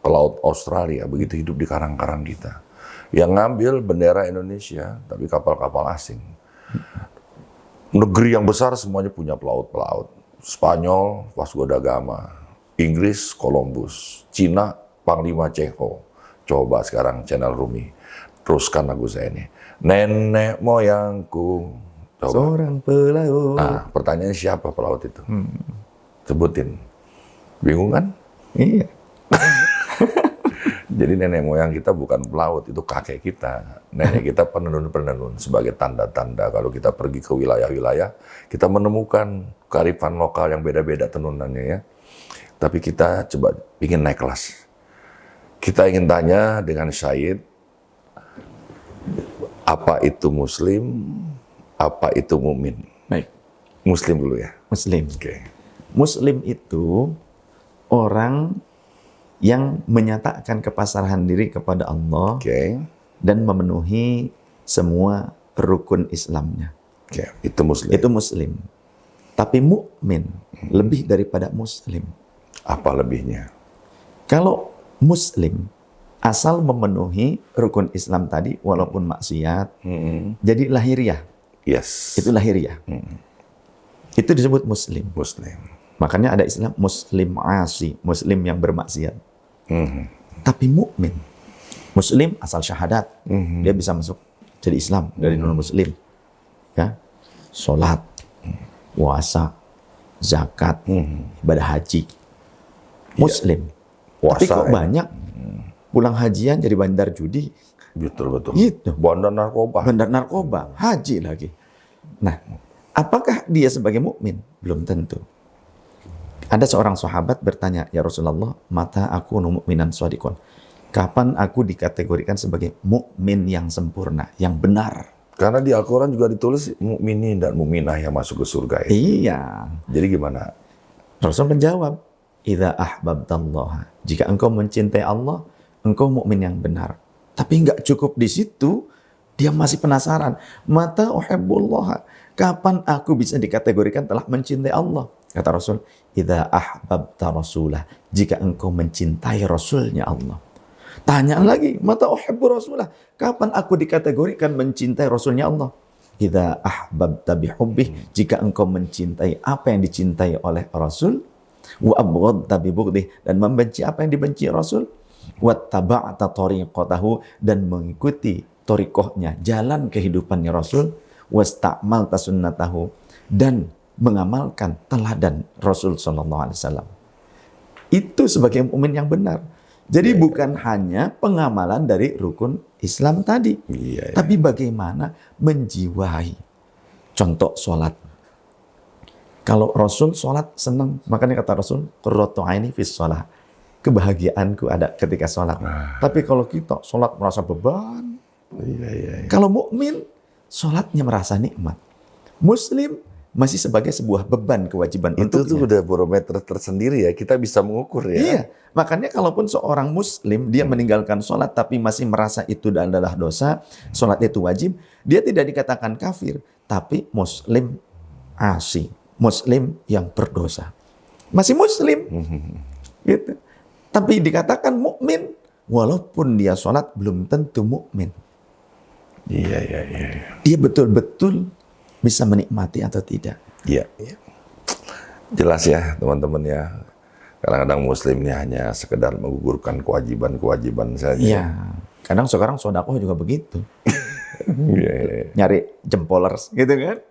ke laut Australia, begitu hidup di karang-karang kita. Yang ngambil bendera Indonesia, tapi kapal-kapal asing. Negeri yang besar semuanya punya pelaut-pelaut. Spanyol, Vasco da Gama. Inggris, Columbus. Cina, Panglima Cheho. Coba sekarang channel Rumi. Teruskan lagu saya ini. Nenek moyangku. Coba. Seorang pelaut. Nah, pertanyaannya siapa pelaut itu? Sebutin. Bingung kan? Iya. Jadi nenek moyang kita bukan pelaut, itu kakek kita. Nenek kita penenun-penenun sebagai tanda-tanda kalau kita pergi ke wilayah-wilayah, kita menemukan kearifan lokal yang beda-beda tenunannya ya. Tapi kita coba ingin naik kelas. Kita ingin tanya dengan Syahid, apa itu Muslim, apa itu mukmin? Baik. Muslim dulu ya. Muslim. Oke. Muslim itu orang yang menyatakan kepasrahan diri kepada Allah Oke. dan memenuhi semua rukun Islamnya. Oke, itu Muslim. Itu Muslim. Tapi mukmin lebih daripada Muslim. Apa lebihnya? Kalau Muslim asal memenuhi rukun Islam tadi walaupun maksiat, jadi lahiriah. Yes. Itu lahiriah. Itu disebut Muslim. Muslim. Makanya ada istilah Muslim asi, Muslim yang bermaksiat. Tapi mukmin, Muslim asal syahadat, dia bisa masuk jadi Islam dari non Muslim, ya, sholat, puasa, zakat, ibadah haji, Muslim. Puasa, Tapi kok ya. banyak pulang hajian jadi bandar judi, Betul. gitu, Bandar narkoba. bandar narkoba, haji lagi. Nah, apakah dia sebagai mukmin? Belum tentu. Ada seorang sahabat bertanya, ya Rasulullah, mata aku mukminan shadiqon. Kapan aku dikategorikan sebagai mukmin yang sempurna, yang benar? Karena di Al-Quran juga ditulis mukminin dan mukminah yang masuk ke surga ya. Iya. Jadi gimana? Rasul menjawab, idza ahbabtallah. Jika engkau mencintai Allah, engkau mukmin yang benar. Tapi nggak cukup di situ, dia masih penasaran. Mata uhibbullah. Kapan aku bisa dikategorikan telah mencintai Allah? Kata Rasul, idza ahbabta rasulah. Jika engkau mencintai Rasulnya Allah. Tanya lagi, mata uhibbu rasulah. Kapan aku dikategorikan mencintai Rasulnya Allah? Idza ahbabta bihubbih. Jika engkau mencintai apa yang dicintai oleh Rasul. Wa abghadta bibughdih. Dan membenci apa yang dibenci Rasul. Wa taba'ta tariqatahu. Dan mengikuti tariqahnya, jalan kehidupannya Rasul. Wasta'malta sunnatahu. Dan mengamalkan teladan Rasul sallallahu alaihi wasallam. Itu sebagai mukmin yang benar. Jadi bukan hanya pengamalan dari rukun Islam tadi, tapi bagaimana menjiwai. Contoh sholat. Kalau Rasul sholat senang, makanya kata Rasul, qurratu aini fis sholat. Kebahagiaanku ada ketika sholat. Tapi kalau kita sholat merasa beban. Kalau mukmin sholatnya merasa nikmat. Muslim masih sebagai sebuah beban kewajiban Itu tuh untuknya. udah barometer tersendiri ya. Kita bisa mengukur ya. Iya, makanya kalaupun seorang Muslim dia meninggalkan sholat tapi masih merasa itu adalah dosa, sholat itu wajib, dia tidak dikatakan kafir, tapi Muslim asi, Muslim yang berdosa, masih Muslim, gitu. Tapi dikatakan mukmin, walaupun dia sholat belum tentu mukmin. Iya. Dia betul-betul bisa menikmati atau tidak. Iya. Jelas ya teman-teman ya. Kadang-kadang Muslim ini hanya sekedar menggugurkan kewajiban-kewajiban saja. Iya. Kadang sekarang sodakoh juga begitu. Iya. Nyari jempolers gitu kan.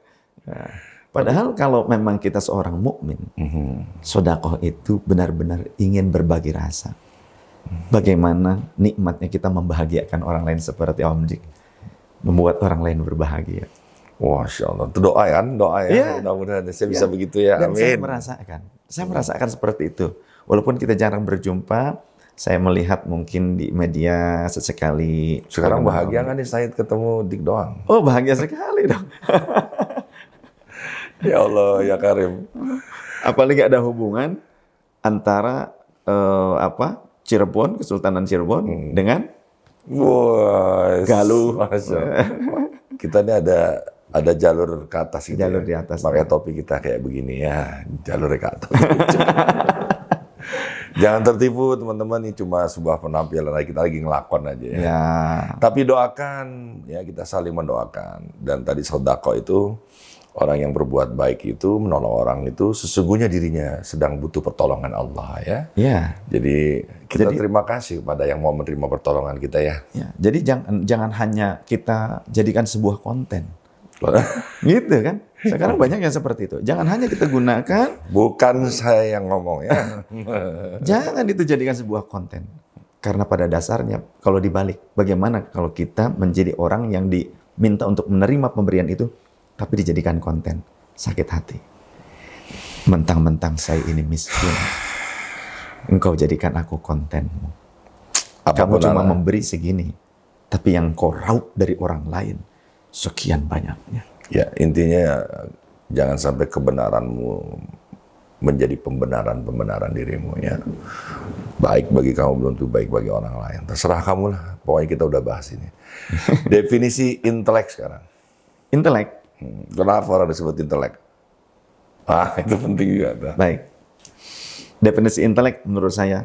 Nah, padahal kalau memang kita seorang mukmin, sodakoh itu benar-benar ingin berbagi rasa. Bagaimana nikmatnya kita membahagiakan orang lain seperti Om Dik. Membuat orang lain berbahagia. Masya Allah. Itu doa ya. Iya. Mudah-mudahan saya bisa begitu ya. Dan Amin. saya merasakan seperti itu. Walaupun kita jarang berjumpa, saya melihat mungkin di media sesekali. Sekarang bahagia nggak nih Said ketemu Dik doang? Oh, bahagia sekali dong. Ya Allah, ya Karim. Apalagi ada hubungan antara Cirebon, Kesultanan Cirebon dengan Wah, Galuh. Masya Allah. Kita ini ada jalur ke atas gitu. Jalur ya. di atas. Pakai topi kita kayak begini ya, jalur ke atas. Jangan tertipu teman-teman, ini cuma sebuah penampilan, kita lagi ngelakon aja ya. Ya. Tapi doakan, ya kita saling mendoakan. Dan tadi sedekah itu, orang yang berbuat baik itu, menolong orang itu, sesungguhnya dirinya sedang butuh pertolongan Allah ya. Ya. Jadi kita terima kasih kepada yang mau menerima pertolongan kita ya. Ya. Jadi jangan hanya kita jadikan sebuah konten. Gitu kan? Sekarang banyak yang seperti itu. Jangan hanya kita gunakan. Bukan saya yang ngomong ya. Jangan itu jadikan sebuah konten. Karena pada dasarnya kalau dibalik, bagaimana kalau kita menjadi orang yang diminta untuk menerima pemberian itu, tapi dijadikan konten, sakit hati. Mentang-mentang saya ini miskin, engkau jadikan aku kontenmu. Kamu cuma memberi segini, tapi yang kau raup dari orang lain, sekian banyaknya. Ya, intinya jangan sampai kebenaranmu menjadi pembenaran dirimu ya. Baik bagi kamu belum tentu baik bagi orang lain. Terserah kamu lah. Pokoknya kita udah bahas ini. Definisi intelek sekarang. Intelek. Kenapa orang disebut intelek? Itu penting juga. Baik. Definisi intelek menurut saya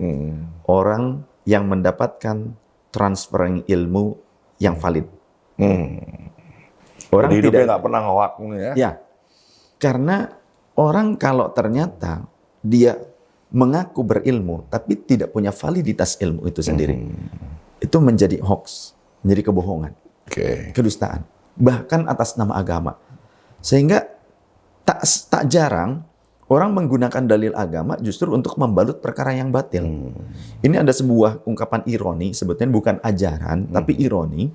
orang yang mendapatkan transferring ilmu yang valid. Orang jadi hidupnya nggak pernah hoak ya? Ya, karena orang kalau ternyata dia mengaku berilmu tapi tidak punya validitas ilmu itu sendiri, itu menjadi hoax, menjadi kebohongan, kedustaan, bahkan atas nama agama. Sehingga tak jarang orang menggunakan dalil agama justru untuk membalut perkara yang batil. Ini ada sebuah ungkapan ironi, sebetulnya bukan ajaran, tapi ironi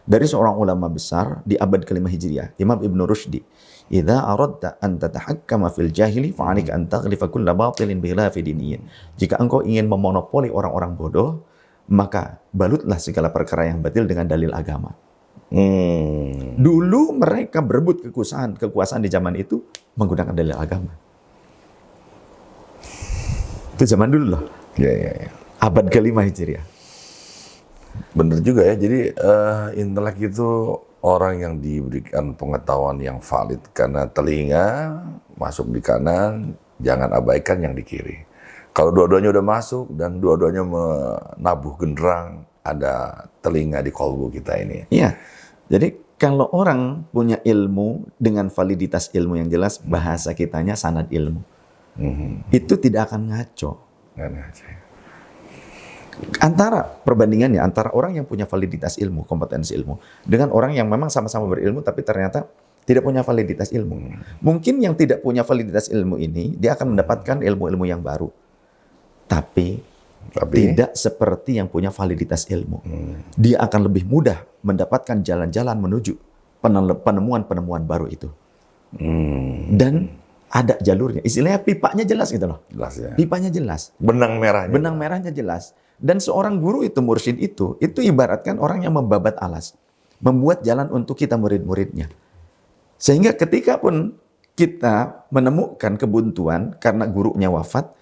dari seorang ulama besar di abad ke-5 Hijriah, Imam Ibn Rushdi. Idza aradta an tatahakkama fil jahili fa'alika an taghlifa kulla batilin bi khilafi diniyyin. Jika engkau ingin memonopoli orang-orang bodoh, maka balutlah segala perkara yang batil dengan dalil agama. Dulu mereka berebut kekuasaan di zaman itu menggunakan dalil agama. Itu zaman dulu loh. Ya. Abad ke-5 Hijriah. Bener juga ya. Jadi intelek itu orang yang diberikan pengetahuan yang valid, karena telinga masuk di kanan, jangan abaikan yang di kiri. Kalau dua-duanya udah masuk dan dua-duanya menabuh genderang, ada telinga di kolbu kita ini. Iya. Jadi kalau orang punya ilmu dengan validitas ilmu yang jelas, bahasa kitanya sanad ilmu. Itu tidak akan ngaco. Antara perbandingannya antara orang yang punya validitas ilmu, kompetensi ilmu, dengan orang yang memang sama-sama berilmu tapi ternyata tidak punya validitas ilmu. Mungkin yang tidak punya validitas ilmu ini, dia akan mendapatkan ilmu-ilmu yang baru. Tapi tidak seperti yang punya validitas ilmu. Dia akan lebih mudah mendapatkan jalan-jalan menuju penemuan-penemuan baru itu. Dan ada jalurnya. Istilahnya pipanya jelas gitu loh. Jelas ya. Pipanya jelas. Benang merahnya. Benang merahnya jelas. Dan seorang guru itu, mursyid itu ibaratkan orang yang membabat alas. Membuat jalan untuk kita murid-muridnya. Sehingga ketika pun kita menemukan kebuntuan karena gurunya wafat,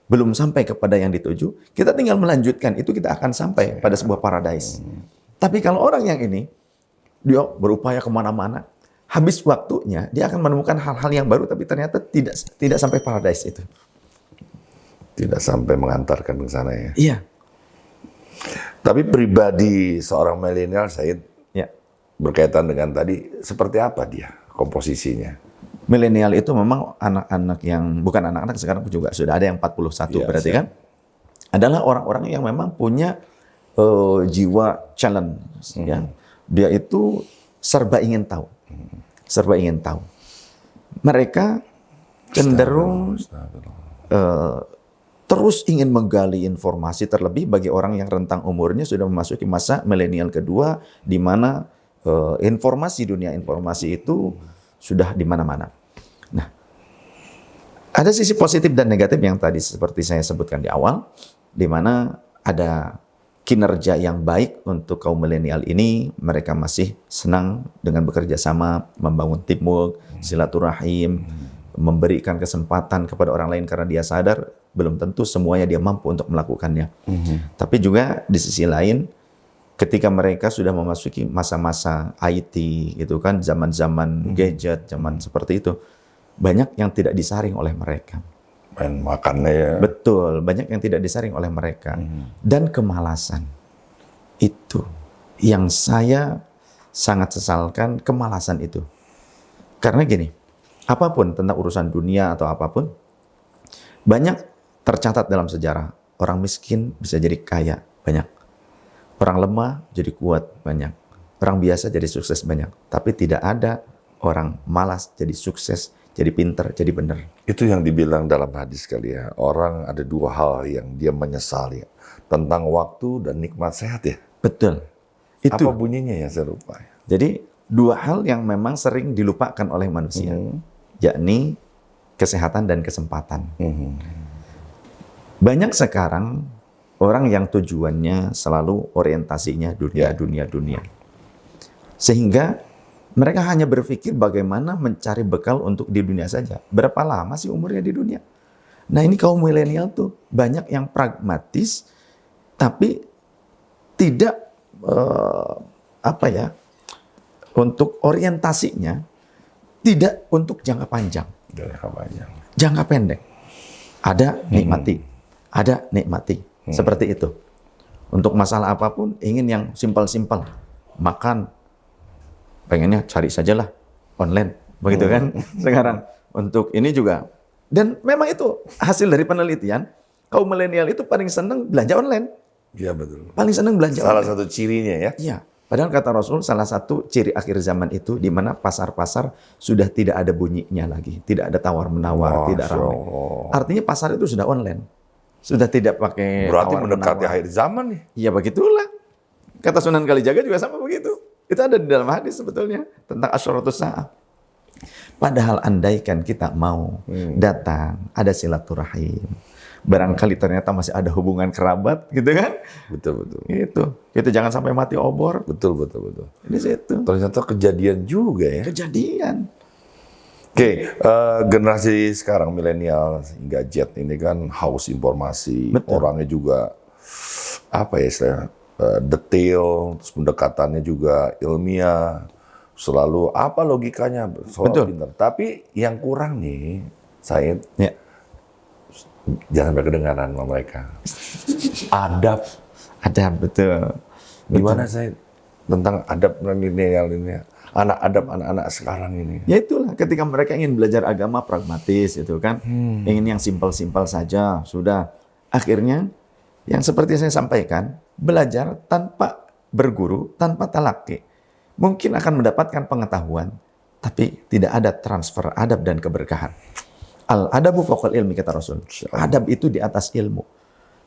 belum sampai kepada yang dituju, kita tinggal melanjutkan. Itu kita akan sampai pada sebuah paradise. Tapi kalau orang yang ini, dia berupaya kemana-mana, habis waktunya, dia akan menemukan hal-hal yang baru, tapi ternyata tidak sampai paradise itu. Tidak sampai mengantarkan ke sana ya. Iya. Tapi pribadi seorang milenial, Said, berkaitan dengan tadi, seperti apa dia komposisinya? Milenial itu memang anak-anak yang, bukan anak-anak, sekarang juga sudah ada yang 41, berarti kan? Adalah orang-orang yang memang punya jiwa challenge. Ya. Dia itu serba ingin tahu. Serba ingin tahu. Mereka cenderung terus ingin menggali informasi, terlebih bagi orang yang rentang umurnya sudah memasuki masa milenial kedua, di mana dunia informasi itu sudah di mana-mana. Nah, ada sisi positif dan negatif yang tadi seperti saya sebutkan di awal, di mana ada kinerja yang baik untuk kaum milenial ini. Mereka masih senang dengan bekerja sama, membangun teamwork, silaturahim, memberikan kesempatan kepada orang lain karena dia sadar belum tentu semuanya dia mampu untuk melakukannya. Tapi juga di sisi lain, ketika mereka sudah memasuki masa-masa IT, itu kan zaman-zaman gadget, zaman seperti itu, banyak yang tidak disaring oleh mereka. Main makannya ya. Betul, banyak yang tidak disaring oleh mereka. Dan kemalasan. Itu yang saya sangat sesalkan, kemalasan itu. Karena gini, apapun tentang urusan dunia atau apapun, banyak tercatat dalam sejarah. Orang miskin bisa jadi kaya, banyak. Orang lemah jadi kuat, banyak. Orang biasa jadi sukses, banyak. Tapi tidak ada orang malas jadi sukses, jadi pinter, jadi benar. Itu yang dibilang dalam hadis kali ya. Orang ada dua hal yang dia menyesali. Tentang waktu dan nikmat sehat ya. Betul. Itu. Apa bunyinya ya, saya lupa. Jadi dua hal yang memang sering dilupakan oleh manusia. Yakni kesehatan dan kesempatan. Banyak sekarang orang yang tujuannya selalu orientasinya dunia. Sehingga mereka hanya berpikir bagaimana mencari bekal untuk di dunia saja. Berapa lama sih umurnya di dunia? Nah ini kaum milenial tuh banyak yang pragmatis, tapi tidak untuk orientasinya tidak untuk jangka panjang. Jangka pendek. Ada nikmati. Seperti itu. Untuk masalah apapun ingin yang simpel-simpel. Makan pengennya cari sajalah online, begitu kan? Sekarang untuk ini juga, dan memang itu hasil dari penelitian, kaum milenial itu paling senang belanja online. Iya betul. Paling senang belanja Salah online. satu cirinya ya. Iya. Padahal kata Rasul salah satu ciri akhir zaman itu di mana pasar-pasar sudah tidak ada bunyinya lagi, tidak ada tawar-menawar, tidak ramai. Artinya pasar itu sudah online, sudah tidak pakai. Berarti mendekati akhir zaman nih. Iya begitulah. Kata Sunan Kalijaga juga sama begitu. Itu ada di dalam hadis sebetulnya tentang asyaratus sa'ah. Padahal andaikan kita mau datang, ada silaturahim. Barangkali ternyata masih ada hubungan kerabat, gitu kan? Betul. Itu. Kita jangan sampai mati obor. Betul. Di situ. Ternyata kejadian juga ya. Kejadian. Oke, generasi sekarang milenial hingga Z ini kan haus informasi. Betul. Orangnya juga apa ya istilahnya? Detail, terus pendekatannya juga ilmiah, selalu apa logikanya, selalu pintar. Tapi yang kurang nih, Said, jangan berkedengaran sama mereka. Adab, betul. Gimana Said tentang adab milenial ini, anak-anak sekarang ini? Ya itulah, ketika mereka ingin belajar agama pragmatis, itu kan, ingin yang simpel-simpel saja, sudah. Akhirnya, yang seperti saya sampaikan, belajar tanpa berguru, tanpa talaki. Mungkin akan mendapatkan pengetahuan, tapi tidak ada transfer adab dan keberkahan. Al-adabu fawqal ilmi, kata Rasul. Adab itu di atas ilmu.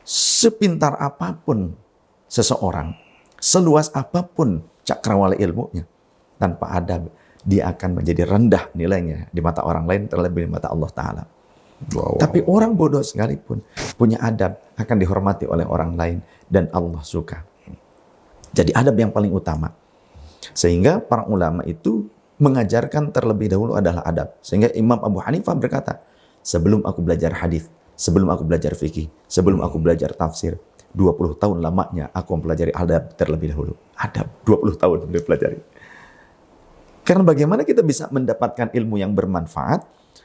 Sepintar apapun seseorang, seluas apapun cakrawala ilmunya, tanpa adab, dia akan menjadi rendah nilainya di mata orang lain, terlebih di mata Allah Ta'ala. Tapi orang bodoh sekalipun punya adab akan dihormati oleh orang lain dan Allah suka. Jadi adab yang paling utama. Sehingga para ulama itu mengajarkan terlebih dahulu adalah adab. Sehingga Imam Abu Hanifah berkata, sebelum aku belajar hadis, sebelum aku belajar fikih, sebelum aku belajar tafsir, 20 tahun lamanya aku mempelajari adab terlebih dahulu. Adab 20 tahun dipelajari. Karena bagaimana kita bisa mendapatkan ilmu yang bermanfaat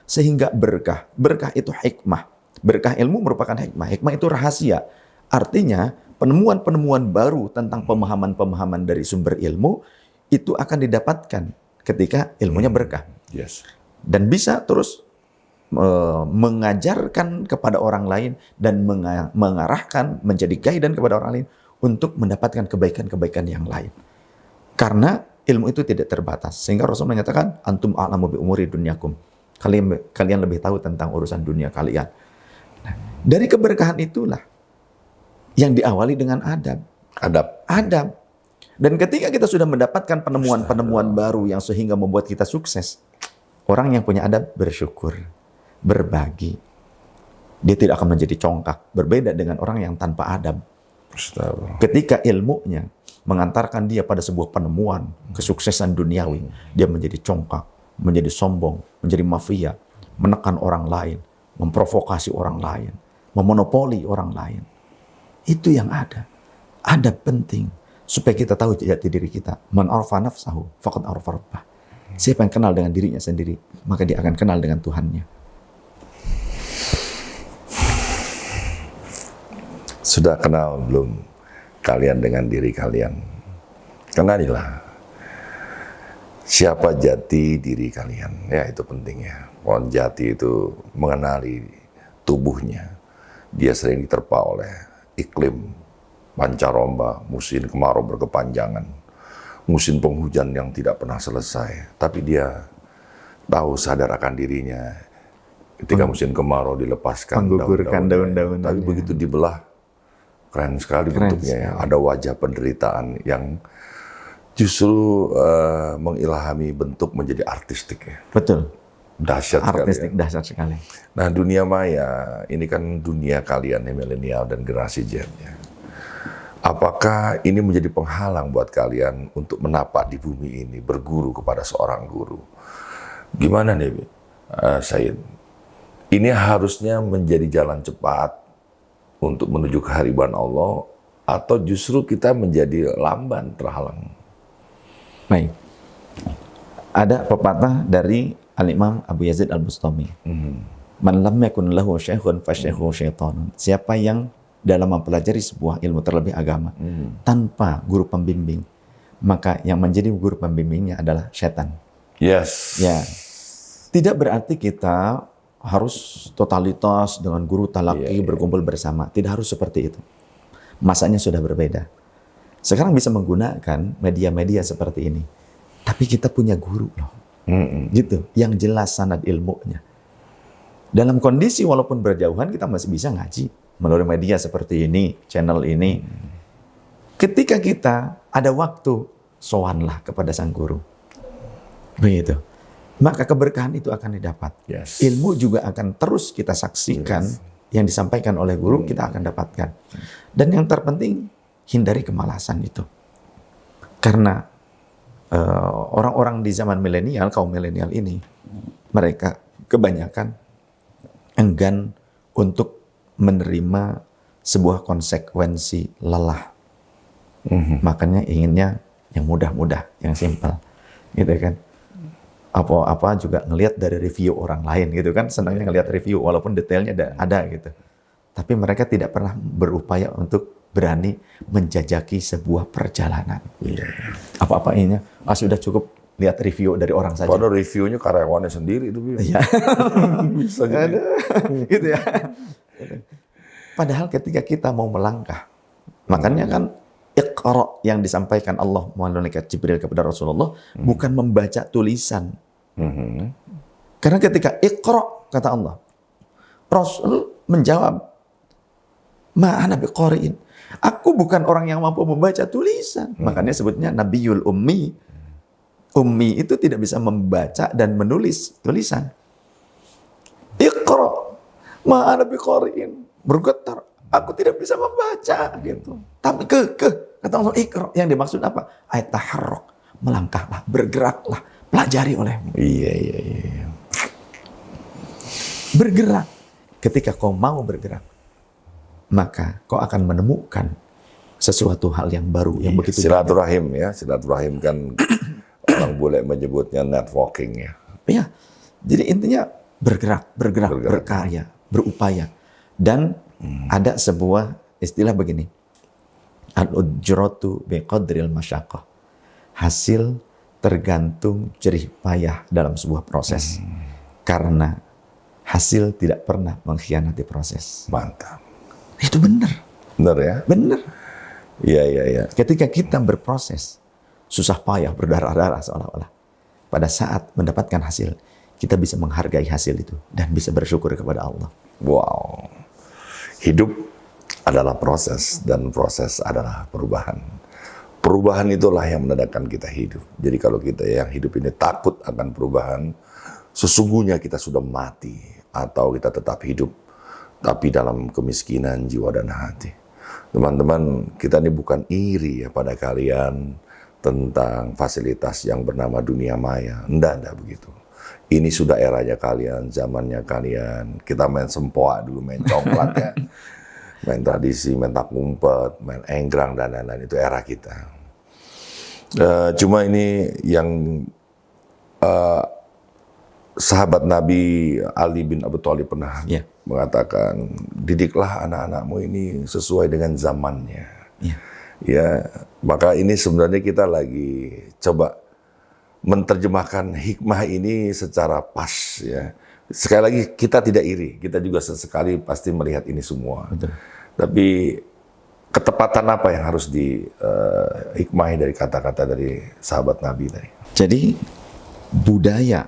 sehingga berkah. Berkah itu hikmah. Berkah ilmu merupakan hikmah. Hikmah itu rahasia. Artinya penemuan-penemuan baru tentang pemahaman-pemahaman dari sumber ilmu itu akan didapatkan ketika ilmunya berkah. Dan bisa terus mengajarkan kepada orang lain dan mengarahkan, menjadi guidance kepada orang lain untuk mendapatkan kebaikan-kebaikan yang lain. Karena ilmu itu tidak terbatas. Sehingga Rasul menyatakan, antum a'lamu bi umuri dunyakum. Kalian lebih tahu tentang urusan dunia kalian. Nah, dari keberkahan itulah yang diawali dengan adab. Adab. Dan ketika kita sudah mendapatkan penemuan-penemuan baru yang sehingga membuat kita sukses, orang yang punya adab bersyukur, berbagi. Dia tidak akan menjadi congkak. Berbeda dengan orang yang tanpa adab. Ketika ilmunya mengantarkan dia pada sebuah penemuan, kesuksesan duniawi, dia menjadi congkak, menjadi sombong, menjadi mafia, menekan orang lain, memprovokasi orang lain, memonopoli orang lain. Itu yang ada. Adab penting supaya kita tahu jati diri kita. Man arafa nafsahu faqad arafa rabbah. Siapa yang kenal dengan dirinya sendiri, maka dia akan kenal dengan Tuhannya. Sudah kenal belum kalian dengan diri kalian? Kenalilah siapa jati diri kalian. Ya itu pentingnya. Pohon jati itu mengenali tubuhnya. Dia sering diterpa oleh iklim pancaroba, musim kemarau berkepanjangan, musim penghujan yang tidak pernah selesai. Tapi dia tahu sadar akan dirinya. Ketika musim kemarau dilepaskan Menggugurkan daun-daunnya. daun-daunnya. Tapi begitu dibelah, keren sekali bentuknya ya. Ada wajah penderitaan yang justru mengilhami bentuk menjadi artistik ya. Betul. Dahsyat sekali ya. Artistik dahsyat sekali. Nah, dunia maya ini kan dunia kalian ya, milenial dan generasi Z ya. Apakah ini menjadi penghalang buat kalian untuk menapak di bumi ini, berguru kepada seorang guru? Gimana nih, Said? Ini harusnya menjadi jalan cepat untuk menuju kehariban Allah, atau justru kita menjadi lamban, terhalang? Baik. Ada pepatah dari Al-Imam Abu Yazid Al-Bustami. Man lam yakun lahu syekhun fasyaikhu syaitanun. Siapa yang dalam mempelajari sebuah ilmu terlebih agama tanpa guru pembimbing, maka yang menjadi guru pembimbingnya adalah setan. Yes. Ya. Tidak berarti kita harus totalitas dengan guru talaki berkumpul bersama. Tidak harus seperti itu. Masanya sudah berbeda. Sekarang bisa menggunakan media-media seperti ini. Tapi kita punya guru loh. Gitu. Yang jelas sanad ilmunya. Dalam kondisi walaupun berjauhan kita masih bisa ngaji melalui media seperti ini, channel ini. Ketika kita ada waktu, sowanlah kepada sang guru. Begitu. Maka keberkahan itu akan didapat. Yes. Ilmu juga akan terus kita saksikan. Yang disampaikan oleh guru kita akan dapatkan. Dan yang terpenting, hindari kemalasan itu. Karena orang-orang di zaman milenial, kaum milenial ini, mereka kebanyakan enggan untuk menerima sebuah konsekuensi lelah. Makanya inginnya yang mudah-mudah, yang simpel, gitu kan. Apa-apa juga ngelihat dari review orang lain, gitu kan. Senangnya ngelihat review, walaupun detailnya ada gitu. Tapi mereka tidak pernah berupaya untuk berani menjajaki sebuah perjalanan. Apa-apa ini, sudah cukup lihat review dari orang saja. Padahal reviewnya karyawannya sendiri itu. Iya. Bisa jadi. Gitu ya. Padahal ketika kita mau melangkah, makanya kan Iqra yang disampaikan Allah melalui Jibril kepada Rasulullah bukan membaca tulisan. Karena ketika Iqra kata Allah, Rasul menjawab, Ma ana biqari'in. Aku bukan orang yang mampu membaca tulisan. Makanya sebutnya Nabiyul Ummi. Ummi itu tidak bisa membaca dan menulis tulisan. Iqra, ma ana biqari'in. Bergetar, aku tidak bisa membaca gitu. Tapi kata Allah, Iqra, yang dimaksud apa? Ayat taharruk, melangkahlah, bergeraklah, pelajari olehmu. Iya. Bergerak. Ketika kau mau bergerak, maka kau akan menemukan sesuatu hal yang baru yang begitu. Silaturahim ya, silaturahim kan orang boleh menyebutnya networking ya. Ya, jadi intinya bergerak, berkarya, berupaya. Dan ada sebuah istilah begini, al-ujratu biqadril masyaqqah. Hasil tergantung jerih payah dalam sebuah proses. Karena hasil tidak pernah mengkhianati proses. Mantap. Itu benar. Benar ya? Benar. Iya. Ketika kita berproses, susah payah, berdarah-darah seolah-olah. Pada saat mendapatkan hasil, kita bisa menghargai hasil itu dan bisa bersyukur kepada Allah. Wow. Hidup adalah proses dan proses adalah perubahan. Perubahan itulah yang menandakan kita hidup. Jadi kalau kita yang hidup ini takut akan perubahan, sesungguhnya kita sudah mati atau kita tetap hidup tapi dalam kemiskinan jiwa dan hati. Teman-teman, kita ini bukan iri ya pada kalian tentang fasilitas yang bernama dunia maya. Enggak begitu. Ini sudah eranya kalian, zamannya kalian. Kita main sempoa dulu, main coklat ya. Main tradisi, main tak umpet, main enggrang, dan lain-lain. Itu era kita. Cuma ini yang sahabat Nabi Ali bin Abi Thalib pernah mengatakan, didiklah anak-anakmu ini sesuai dengan zamannya. Ya, maka ini sebenarnya kita lagi coba menerjemahkan hikmah ini secara pas ya. Sekali lagi kita tidak iri, kita juga sesekali pasti melihat ini semua. Betul. Tapi ketepatan apa yang harus dihikmahi dari kata-kata dari sahabat Nabi tadi? Jadi budaya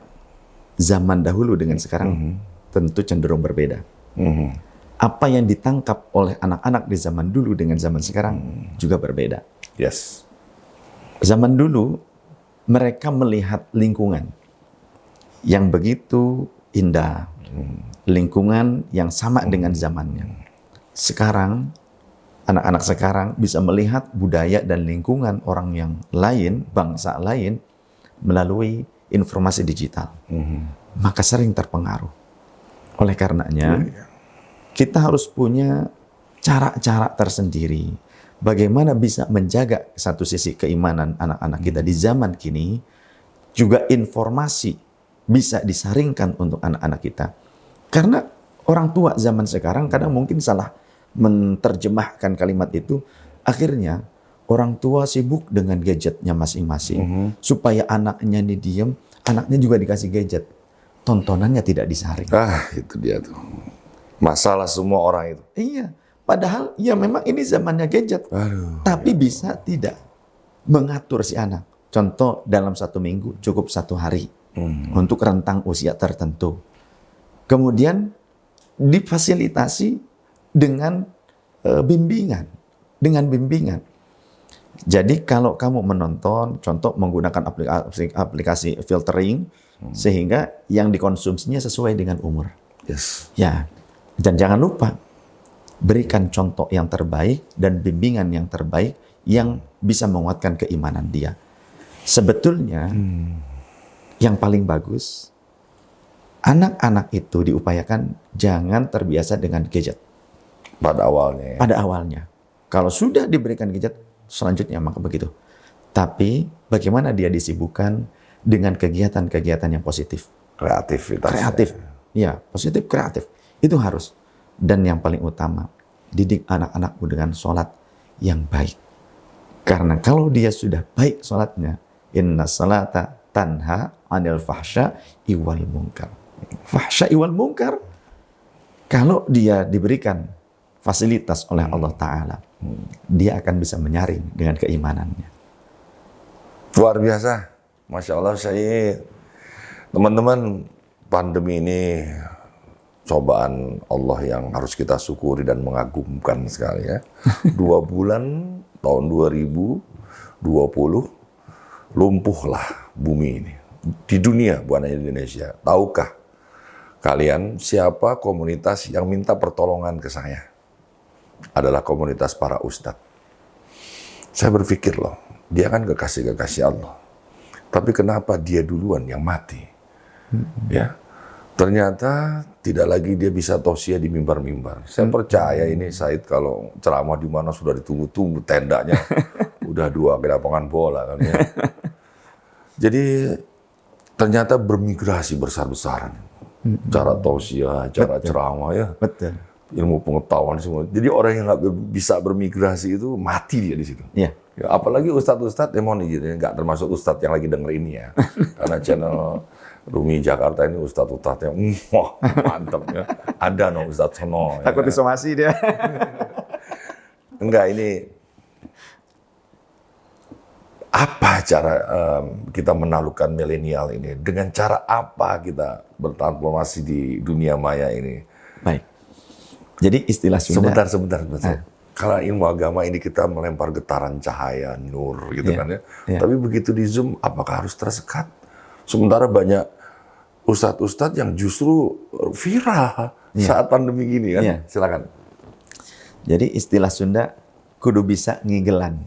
zaman dahulu dengan sekarang tentu cenderung berbeda. Apa yang ditangkap oleh anak-anak di zaman dulu dengan zaman sekarang juga berbeda. Yes. Zaman dulu mereka melihat lingkungan yang begitu indah, lingkungan yang sama dengan zamannya. Sekarang anak-anak sekarang bisa melihat budaya dan lingkungan orang yang lain, bangsa lain melalui informasi digital. Maka sering terpengaruh. Oleh karenanya kita harus punya cara-cara tersendiri. Bagaimana bisa menjaga satu sisi keimanan anak-anak kita di zaman kini, juga informasi bisa disaringkan untuk anak-anak kita. Karena orang tua zaman sekarang kadang mungkin salah menerjemahkan kalimat itu, akhirnya orang tua sibuk dengan gadgetnya masing-masing. Supaya anaknya ini diem, anaknya juga dikasih gadget. Tontonannya tidak disaring. Itu dia tuh. Masalah semua orang itu. Iya, padahal ya memang ini zamannya gadget. Tapi bisa tidak mengatur si anak. Contoh dalam 1 minggu cukup 1 hari untuk rentang usia tertentu. Kemudian difasilitasi dengan bimbingan. Jadi kalau kamu menonton, contoh menggunakan aplikasi filtering, sehingga yang dikonsumsinya sesuai dengan umur. Yes. Ya. Dan jangan lupa, berikan contoh yang terbaik dan bimbingan yang terbaik yang bisa menguatkan keimanan dia. Sebetulnya, yang paling bagus, anak-anak itu diupayakan jangan terbiasa dengan gadget. Pada awalnya. Ya. Pada awalnya. Kalau sudah diberikan gadget, selanjutnya maka begitu. Tapi, bagaimana dia disibukkan dengan kegiatan-kegiatan yang positif. Kreativitas. Kreatif. Ya, positif, kreatif. Itu harus. Dan yang paling utama, didik anak-anakmu dengan sholat yang baik. Karena kalau dia sudah baik sholatnya, inna salata tanha anil fahsya iwal munkar. Fahsya iwal munkar. Kalau dia diberikan fasilitas oleh Allah Ta'ala, dia akan bisa menyaring dengan keimanannya. Luar biasa. Masya Allah, saya teman-teman, pandemi ini cobaan Allah yang harus kita syukuri dan mengagumkan sekali ya. 2 bulan tahun 2020 lumpuhlah bumi ini. Di dunia, bukan hanya di Indonesia. Tahukah kalian siapa komunitas yang minta pertolongan ke saya? Adalah komunitas para ustadz. Saya berpikir loh, dia kan kekasih-kekasih Allah. Tapi kenapa dia duluan yang mati? Ya. Ternyata tidak lagi dia bisa tausiah di mimbar-mimbar. Saya percaya ini Said kalau ceramah di mana sudah ditunggu-tunggu tendanya. Udah 2 ke lapangan bola kan ya. Jadi ternyata bermigrasi besar-besaran. Cara tausiah, cara ceramah ya. Betul. Ilmu pengetahuan semua. Jadi orang yang nggak bisa bermigrasi itu mati dia di situ. Iya. Ya, apalagi ustadz-ustadz nggak termasuk ustadz yang lagi denger ini ya. Karena channel Rumi Jakarta ini ustadz-ustadznya, wah mantap ya. Ada no ustadz sono. Takut ya. disomasi dia. Enggak, ini apa cara kita menaklukkan milenial ini? Dengan cara apa kita bertransformasi di dunia maya ini? Baik. Jadi istilah Sunda. Sebentar. Kalau ilmu agama ini kita melempar getaran cahaya, nur gitu kan ya. Tapi begitu di Zoom, apakah harus tersekat? Sementara banyak ustadz-ustadz yang justru viral saat pandemi gini kan. Silakan. Jadi istilah Sunda kudu bisa ngigelan.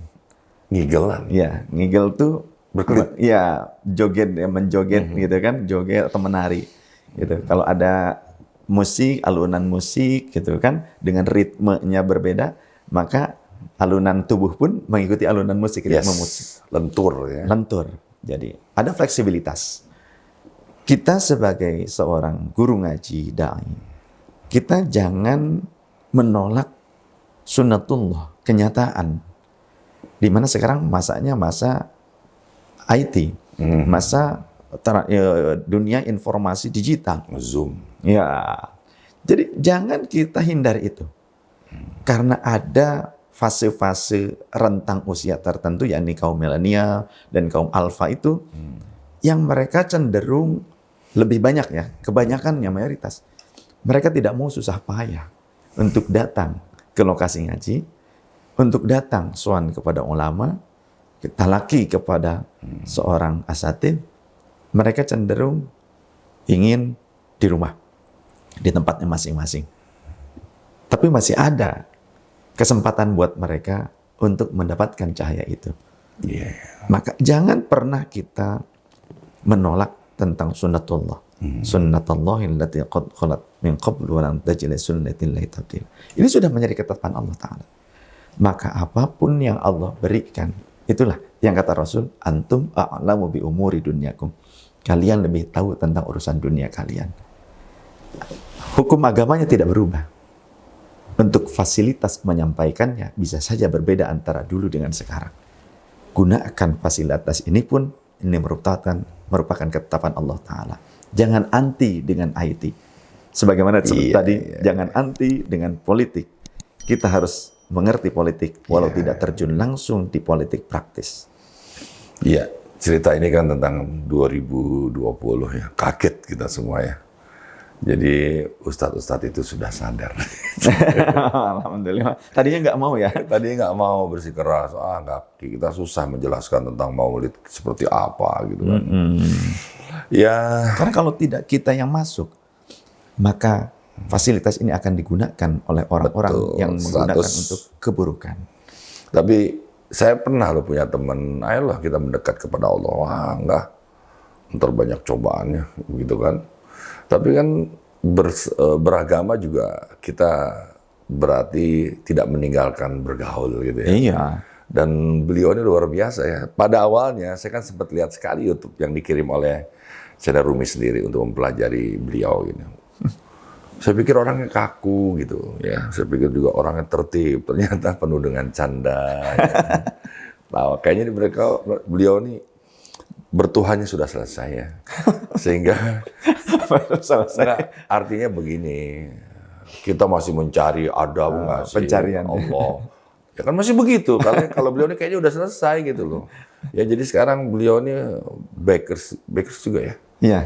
Ngigelan? Ya, ngigel tuh berkelit. Ya, joget, ya, menjoget gitu kan, joget atau menari. Gitu. Kalau ada musik, alunan musik gitu kan, dengan ritmenya berbeda, maka alunan tubuh pun mengikuti alunan musik, ritme musik. Lentur ya. Lentur. Jadi ada fleksibilitas. Kita sebagai seorang guru ngaji, dai, kita jangan menolak sunnatullah, kenyataan. Di mana sekarang masanya masa IT, masa dunia informasi digital. Zoom. Ya. Jadi jangan kita hindari itu. Karena ada fase-fase rentang usia tertentu, yakni kaum milenial dan kaum alfa itu, yang mereka cenderung lebih banyak ya, kebanyakannya mayoritas, mereka tidak mau susah payah untuk datang ke lokasi ngaji, untuk datang sowan kepada ulama, talaki kepada seorang asatid. Mereka cenderung ingin di rumah, di tempatnya masing-masing. Tapi masih ada kesempatan buat mereka untuk mendapatkan cahaya itu. Iya. Maka jangan pernah kita menolak tentang sunnatullah. Sunnatullah allati qad khalat min qabl wa lam tajid li sunnatillahi tabdila. Ini sudah menjadi ketetapan Allah Ta'ala. Maka apapun yang Allah berikan, itulah yang kata Rasul, antum a'lamu bi umuri dunyakum. Kalian lebih tahu tentang urusan dunia kalian. Hukum agamanya tidak berubah. Untuk fasilitas menyampaikannya bisa saja berbeda antara dulu dengan sekarang. Gunakan fasilitas ini pun, ini merupakan ketetapan Allah Ta'ala. Jangan anti dengan IT. Sebagaimana tadi, jangan anti dengan politik. Kita harus mengerti politik, walau tidak terjun langsung di politik praktis. Iya, cerita ini kan tentang 2020 ya, kaget kita semua ya. Jadi ustadz-ustadz itu sudah sadar. Alhamdulillah. Tadinya nggak mau ya? Tadinya nggak mau bersikeras, kita susah menjelaskan tentang maulid seperti apa gitu kan. Ya. Karena kalau tidak kita yang masuk, maka fasilitas ini akan digunakan oleh orang-orang yang menggunakan untuk keburukan. Tapi saya pernah loh punya teman, ayolah kita mendekat kepada Allah. Wah, enggak, ntar banyak cobaannya, gitu kan. Tapi kan beragama juga kita berarti tidak meninggalkan bergaul gitu ya. Iya. Dan beliau ini luar biasa ya. Pada awalnya saya kan sempat lihat sekali YouTube yang dikirim oleh Saudara Rumi sendiri untuk mempelajari beliau gitu. Saya pikir orangnya kaku gitu ya. Saya pikir juga orangnya tertib. Ternyata penuh dengan canda. Ya. Nah, kayaknya beliau ini bertuhannya sudah selesai ya. Sehingga artinya begini, kita masih mencari adab nggak sih? Pencarian Allah. Ya kan masih begitu. Kalau beliau ini kayaknya udah selesai gitu loh. Ya jadi sekarang beliau ini bakers juga ya. Iya.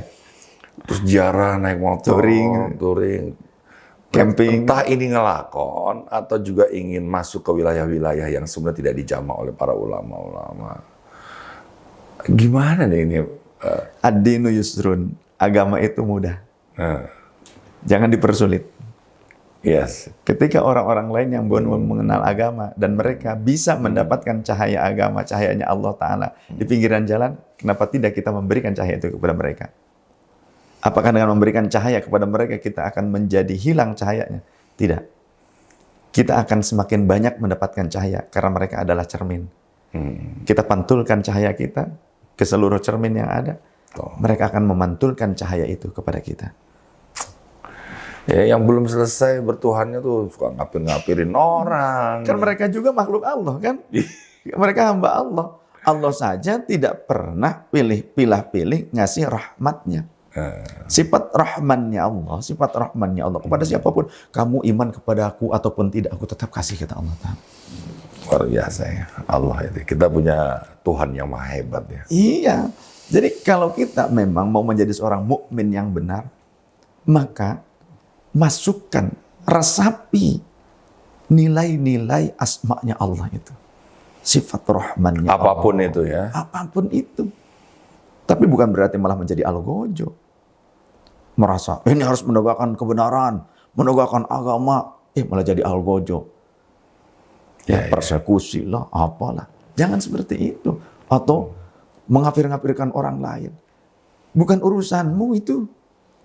Terus ziarah naik motor, touring, camping. Entah ini ngelakon atau juga ingin masuk ke wilayah-wilayah yang sebenarnya tidak dijamah oleh para ulama-ulama. Gimana nih ini? Ad-dinu yusrun. Agama itu mudah. Jangan dipersulit. Yes. Ketika orang-orang lain yang belum mengenal agama dan mereka bisa mendapatkan cahaya agama, cahayanya Allah Ta'ala di pinggiran jalan, kenapa tidak kita memberikan cahaya itu kepada mereka? Apakah dengan memberikan cahaya kepada mereka kita akan menjadi hilang cahayanya? Tidak. Kita akan semakin banyak mendapatkan cahaya karena mereka adalah cermin. Kita pantulkan cahaya kita ke seluruh cermin yang ada. Mereka akan memantulkan cahaya itu kepada kita. Ya, yang belum selesai bertuhannya tuh suka ngapir-ngapirin orang. Kan mereka juga makhluk Allah kan? Mereka hamba Allah. Allah saja tidak pernah pilih-pilih ngasih rahmatnya. Sifat rahmannya Allah kepada siapapun, kamu iman kepada aku ataupun tidak, aku tetap kasih, kata Allah Ta'ala. Luar biasa ya Allah itu. Kita punya Tuhan yang maha hebat ya. Iya. Jadi kalau kita memang mau menjadi seorang mukmin yang benar, maka masukkan, resapi nilai-nilai asma'nya Allah itu. Sifat rahmannya apapun Allah. Itu ya. Apapun itu. Tapi bukan berarti malah menjadi algojo. Merasa, ini harus menegakkan kebenaran, menegakkan agama, malah jadi algojo. Ya, persekusi lah, apalah. Jangan seperti itu. Atau mengafir-ngafirkan orang lain. Bukan urusanmu itu.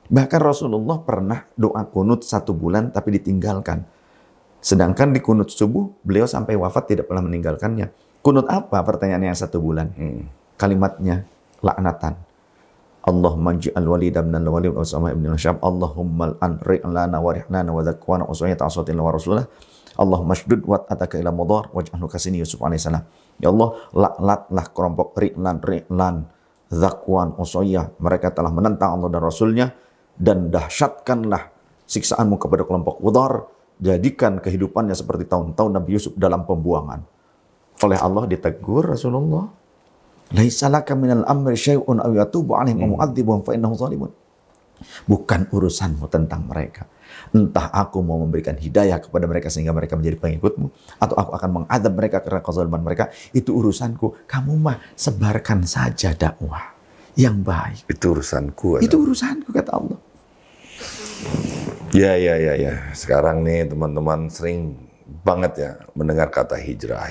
Bahkan Rasulullah pernah doa kunut 1 bulan tapi ditinggalkan. Sedangkan di kunut subuh, beliau sampai wafat tidak pernah meninggalkannya. Kunut apa? Pertanyaannya yang 1 bulan. Kalimatnya laknatan. Allahumma ji'al walida minal walid wa sama ibn al-syam. Allahumma al-ri'lana wa rihlana wa zakwana wa su'ayata asatin wa rasulah. Allahumma shdud wat ataka ila mudhar waj'alhu kasini Yusuf alaihissalam. Ya Allah, laknatlah kelompok ri'lan, zakwan, usayyah. Mereka telah menentang Allah dan Rasulnya. Dan dahsyatkanlah siksaanmu kepada kelompok Mudhar. Jadikan kehidupannya seperti tahun-tahun Nabi Yusuf dalam pembuangan. Oleh Allah ditegur Rasulullah. Laisa laka minal amri syai'un aw yatubu 'alaihim aw mu'adzibuhum fa innahum zalimun. Bukan urusanmu tentang mereka. Entah aku mau memberikan hidayah kepada mereka sehingga mereka menjadi pengikutmu, atau aku akan mengadab mereka karena kezaliman mereka, itu urusanku. Kamu mah sebarkan saja dakwah yang baik. Itu urusanku. Itu urusanku, kata Allah. Ya. Sekarang nih teman-teman sering banget ya mendengar kata hijrah.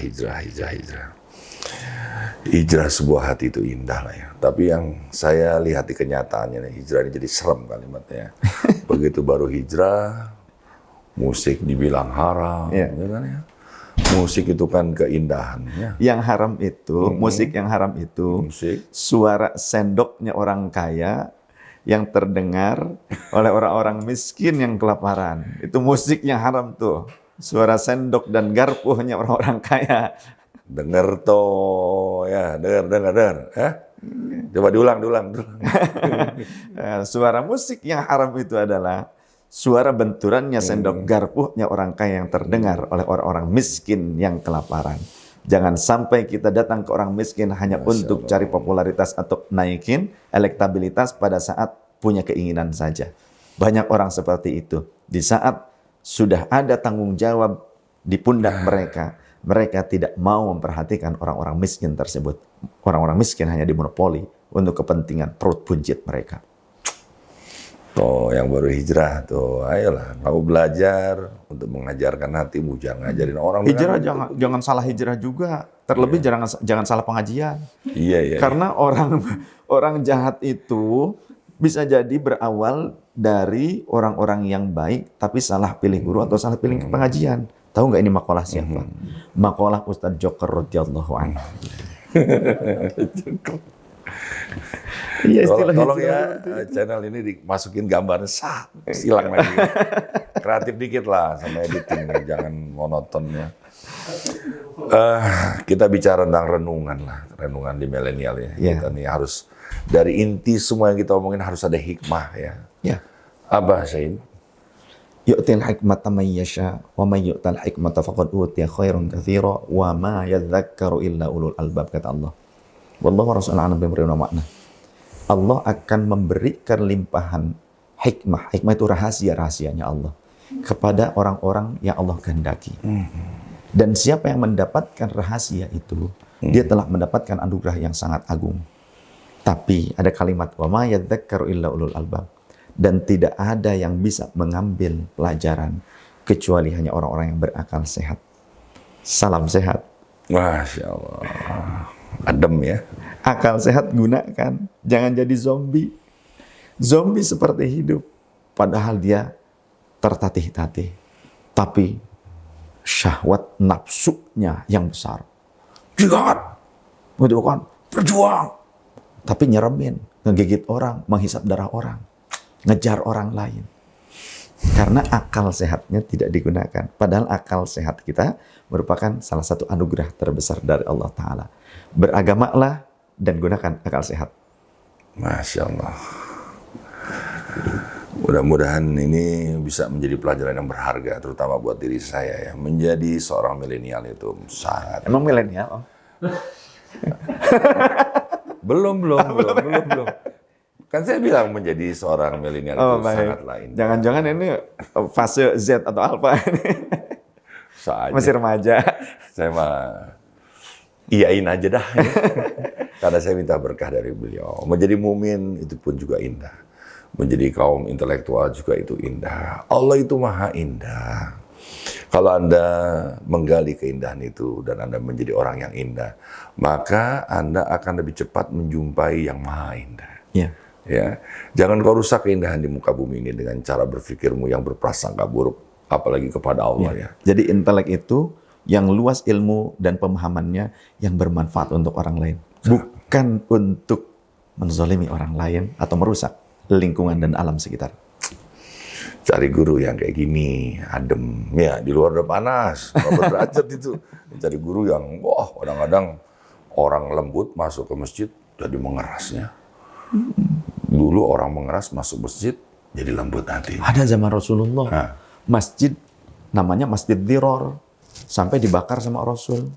Hijrah sebuah hati itu indah lah ya. Tapi yang saya lihat di kenyataannya nih, hijrah ini jadi serem kalimatnya. Begitu baru hijrah, musik dibilang haram, ya kan ya. Musik itu kan keindahan. Ya. Yang haram itu, musik yang haram itu, suara sendoknya orang kaya yang terdengar oleh orang-orang miskin yang kelaparan. Itu musik yang haram tuh. Suara sendok dan garpunya orang-orang kaya. Dengar toh, ya, dengar. Coba diulang. Suara musik yang haram itu adalah suara benturannya sendok garpunya orang kaya yang terdengar oleh orang-orang miskin yang kelaparan. Jangan sampai kita datang ke orang miskin hanya untuk cari popularitas atau naikin elektabilitas pada saat punya keinginan saja. Banyak orang seperti itu. Di saat sudah ada tanggung jawab di pundak mereka, mereka tidak mau memperhatikan orang-orang miskin tersebut. Orang-orang miskin hanya dimonopoli untuk kepentingan perut buncit mereka. Tuh, yang baru hijrah tuh, ayolah, kamu belajar untuk mengajarkan hatimu, jangan ngajarin orang. Hijrah jangan salah hijrah juga. Terlebih jangan salah pengajian. Iya. Karena orang jahat itu bisa jadi berawal dari orang-orang yang baik, tapi salah pilih guru atau salah pilih pengajian. Tahu nggak ini makalah siapa? Makalah Ustadz Joker radhiyallahu anhu. Iya, tolong ya channel ini dimasukin gambar silang lagi. Kreatif dikit lah sama editing, jangan monoton ya. Kita bicara tentang renungan di milenial ya. Kita nih harus dari inti semua yang kita omongin harus ada hikmah ya. Apa Syed? Yu'til hikmata man yasha wa man yu'tal hikmata faqad utiya khairan katsira wa ma yadhakkaru illa ulul albab, kata Allah. Wallahu rasulullah nabi makna. Allah akan memberikan limpahan hikmah. Hikmah itu rahasianya Allah kepada orang-orang yang Allah kehendaki. Dan siapa yang mendapatkan rahasia itu, dia telah mendapatkan anugerah yang sangat agung. Tapi ada kalimat wa ma yadhakkaru illa ulul albab. Dan tidak ada yang bisa mengambil pelajaran kecuali hanya orang-orang yang berakal sehat. Salam sehat. Masya Allah. Adem ya. Akal sehat gunakan. Jangan jadi zombie. Zombie seperti hidup. Padahal dia tertatih-tatih. Tapi syahwat nafsunya yang besar. Jihad. Gitu kan. Berjuang. Tapi nyeremin. Ngegigit orang. Menghisap darah orang. Ngejar orang lain. Karena akal sehatnya tidak digunakan. Padahal akal sehat kita merupakan salah satu anugerah terbesar dari Allah Ta'ala. Beragamalah dan gunakan akal sehat. Masya Allah. Mudah-mudahan ini bisa menjadi pelajaran yang berharga, terutama buat diri saya ya. Menjadi seorang milenial itu sangat. Emang milenial? Belum. Kan saya bilang menjadi seorang milenial itu sangat lain. Jangan-jangan ini fase Z atau Alpha ini. Masih remaja. Saya mah iyain aja dah. Karena saya minta berkah dari beliau. Menjadi mumin itu pun juga indah. Menjadi kaum intelektual juga itu indah. Allah itu maha indah. Kalau Anda menggali keindahan itu dan Anda menjadi orang yang indah, maka Anda akan lebih cepat menjumpai yang maha indah. Iya. Ya, jangan kau rusak keindahan di muka bumi ini dengan cara berpikirmu yang berprasangka buruk, apalagi kepada Allah ya. Jadi intelek itu yang luas ilmu dan pemahamannya yang bermanfaat untuk orang lain, bukan untuk menzalimi orang lain atau merusak lingkungan dan alam sekitar. Cari guru yang kayak gini, adem, ya di luar udah panas, derajat itu. Cari guru yang, wah kadang-kadang orang lembut masuk ke masjid jadi mengerasnya. Dulu orang mengeras masuk masjid jadi lembut hati. Ada zaman Rasulullah, masjid namanya Masjid Diror, sampai dibakar sama Rasul.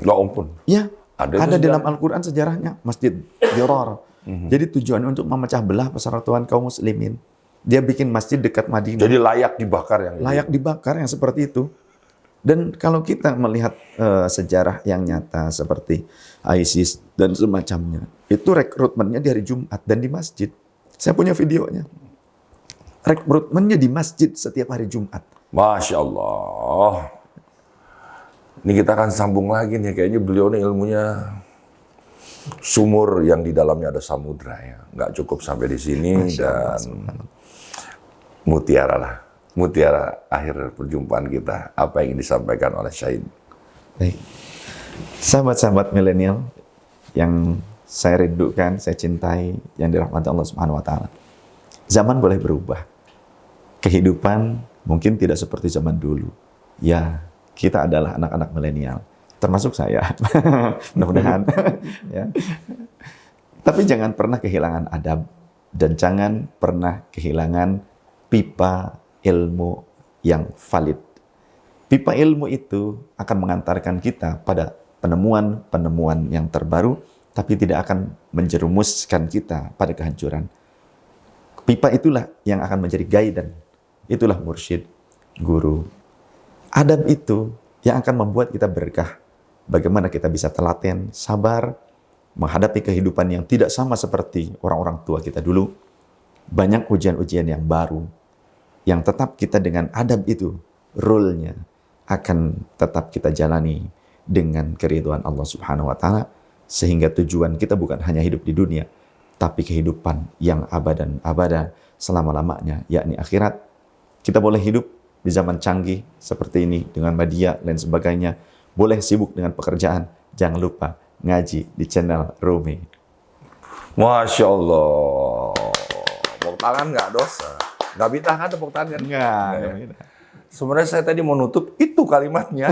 Nggak ampun. Ya, ada dalam Al-Quran sejarahnya Masjid Diror. Jadi tujuan untuk memecah belah persatuan kaum muslimin. Dia bikin masjid dekat Madinah. Jadi layak dibakar yang Layak dibakar yang seperti itu. Dan kalau kita melihat sejarah yang nyata seperti ISIS dan semacamnya, itu rekrutmennya di hari Jumat dan di masjid. Saya punya videonya. Rekrutmennya di masjid setiap hari Jumat. Masya Allah. Ini kita akan sambung lagi nih. Kayaknya beliau ini ilmunya sumur yang di dalamnya ada samudra ya. Nggak cukup sampai di sini. Dan mutiara lah. Mutiara akhir perjumpaan kita. Apa yang ingin disampaikan oleh Syahid? Baik. Sahabat-sahabat milenial yang saya rindukan, saya cintai, yang dirahmati Allah Subhanahu wa taala. Zaman boleh berubah. Kehidupan mungkin tidak seperti zaman dulu. Ya, kita adalah anak-anak milenial, termasuk saya. Mudah-mudahan ya. Tapi jangan pernah kehilangan adab dan jangan pernah kehilangan pipa ilmu yang valid. Pipa ilmu itu akan mengantarkan kita pada penemuan-penemuan yang terbaru, tapi tidak akan menjerumuskan kita pada kehancuran. Pipa itulah yang akan menjadi guidance. Itulah mursyid, guru. Adab itu yang akan membuat kita berkah. Bagaimana kita bisa telaten, sabar, menghadapi kehidupan yang tidak sama seperti orang-orang tua kita dulu. Banyak ujian-ujian yang baru, yang tetap kita dengan adab itu, rule-nya akan tetap kita jalani dengan keridhaan Allah Subhanahu wa taala, sehingga tujuan kita bukan hanya hidup di dunia, tapi kehidupan yang abadan abada selama-lamanya, yakni akhirat. Kita boleh hidup di zaman canggih seperti ini dengan media dan sebagainya, boleh sibuk dengan pekerjaan, jangan lupa ngaji di channel Rumi. Masya Allah. Tepuk tangan nggak dosa. Nggak bid'ah kan tepuk tangan? Enggak. Sebenarnya saya tadi mau nutup itu kalimatnya.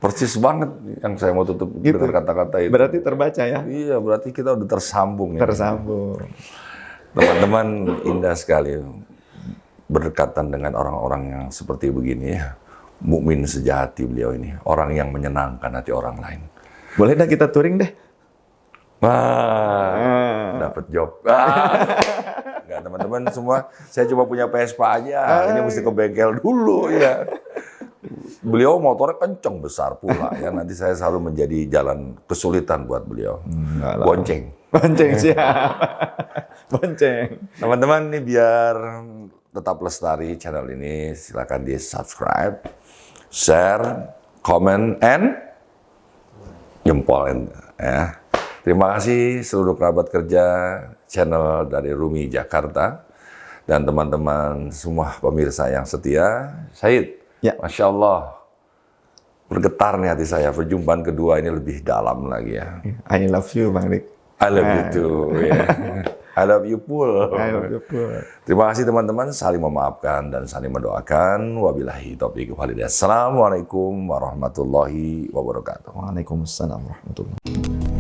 Persis banget yang saya mau tutup Gitu. dengan kata-kata itu. Berarti terbaca ya? Iya, berarti kita udah tersambung. Tersambung. Teman-teman, indah sekali berdekatan dengan orang-orang yang seperti begini ya. Mukmin sejati beliau ini. Orang yang menyenangkan hati orang lain. Boleh dah kita touring deh? Wah, dapat job. Enggak, teman-teman semua, saya cuma punya Vespa aja. Ini mesti ke bengkel dulu ya. Beliau motornya kenceng besar pula ya. Nanti saya selalu menjadi jalan kesulitan buat beliau. Bonceng. Bonceng siap. Bonceng. Teman-teman, ini biar tetap lestari channel ini, silakan di subscribe, share, comment, and jempolin ya. Terima kasih seluruh kerabat kerja channel dari Rumi Jakarta dan teman-teman semua pemirsa yang setia. Syahid, ya. Masya Allah, bergetar nih hati saya. Perjumpaan kedua ini lebih dalam lagi ya. I love you, Bang Rik. I love you too. Ya. I love you full. I love you full. Terima kasih teman-teman, saling memaafkan dan saling mendoakan. Wabillahi taufiq wal hidayah. Assalamualaikum warahmatullahi wabarakatuh. Waalaikumsalam warahmatullahi wabarakatuh.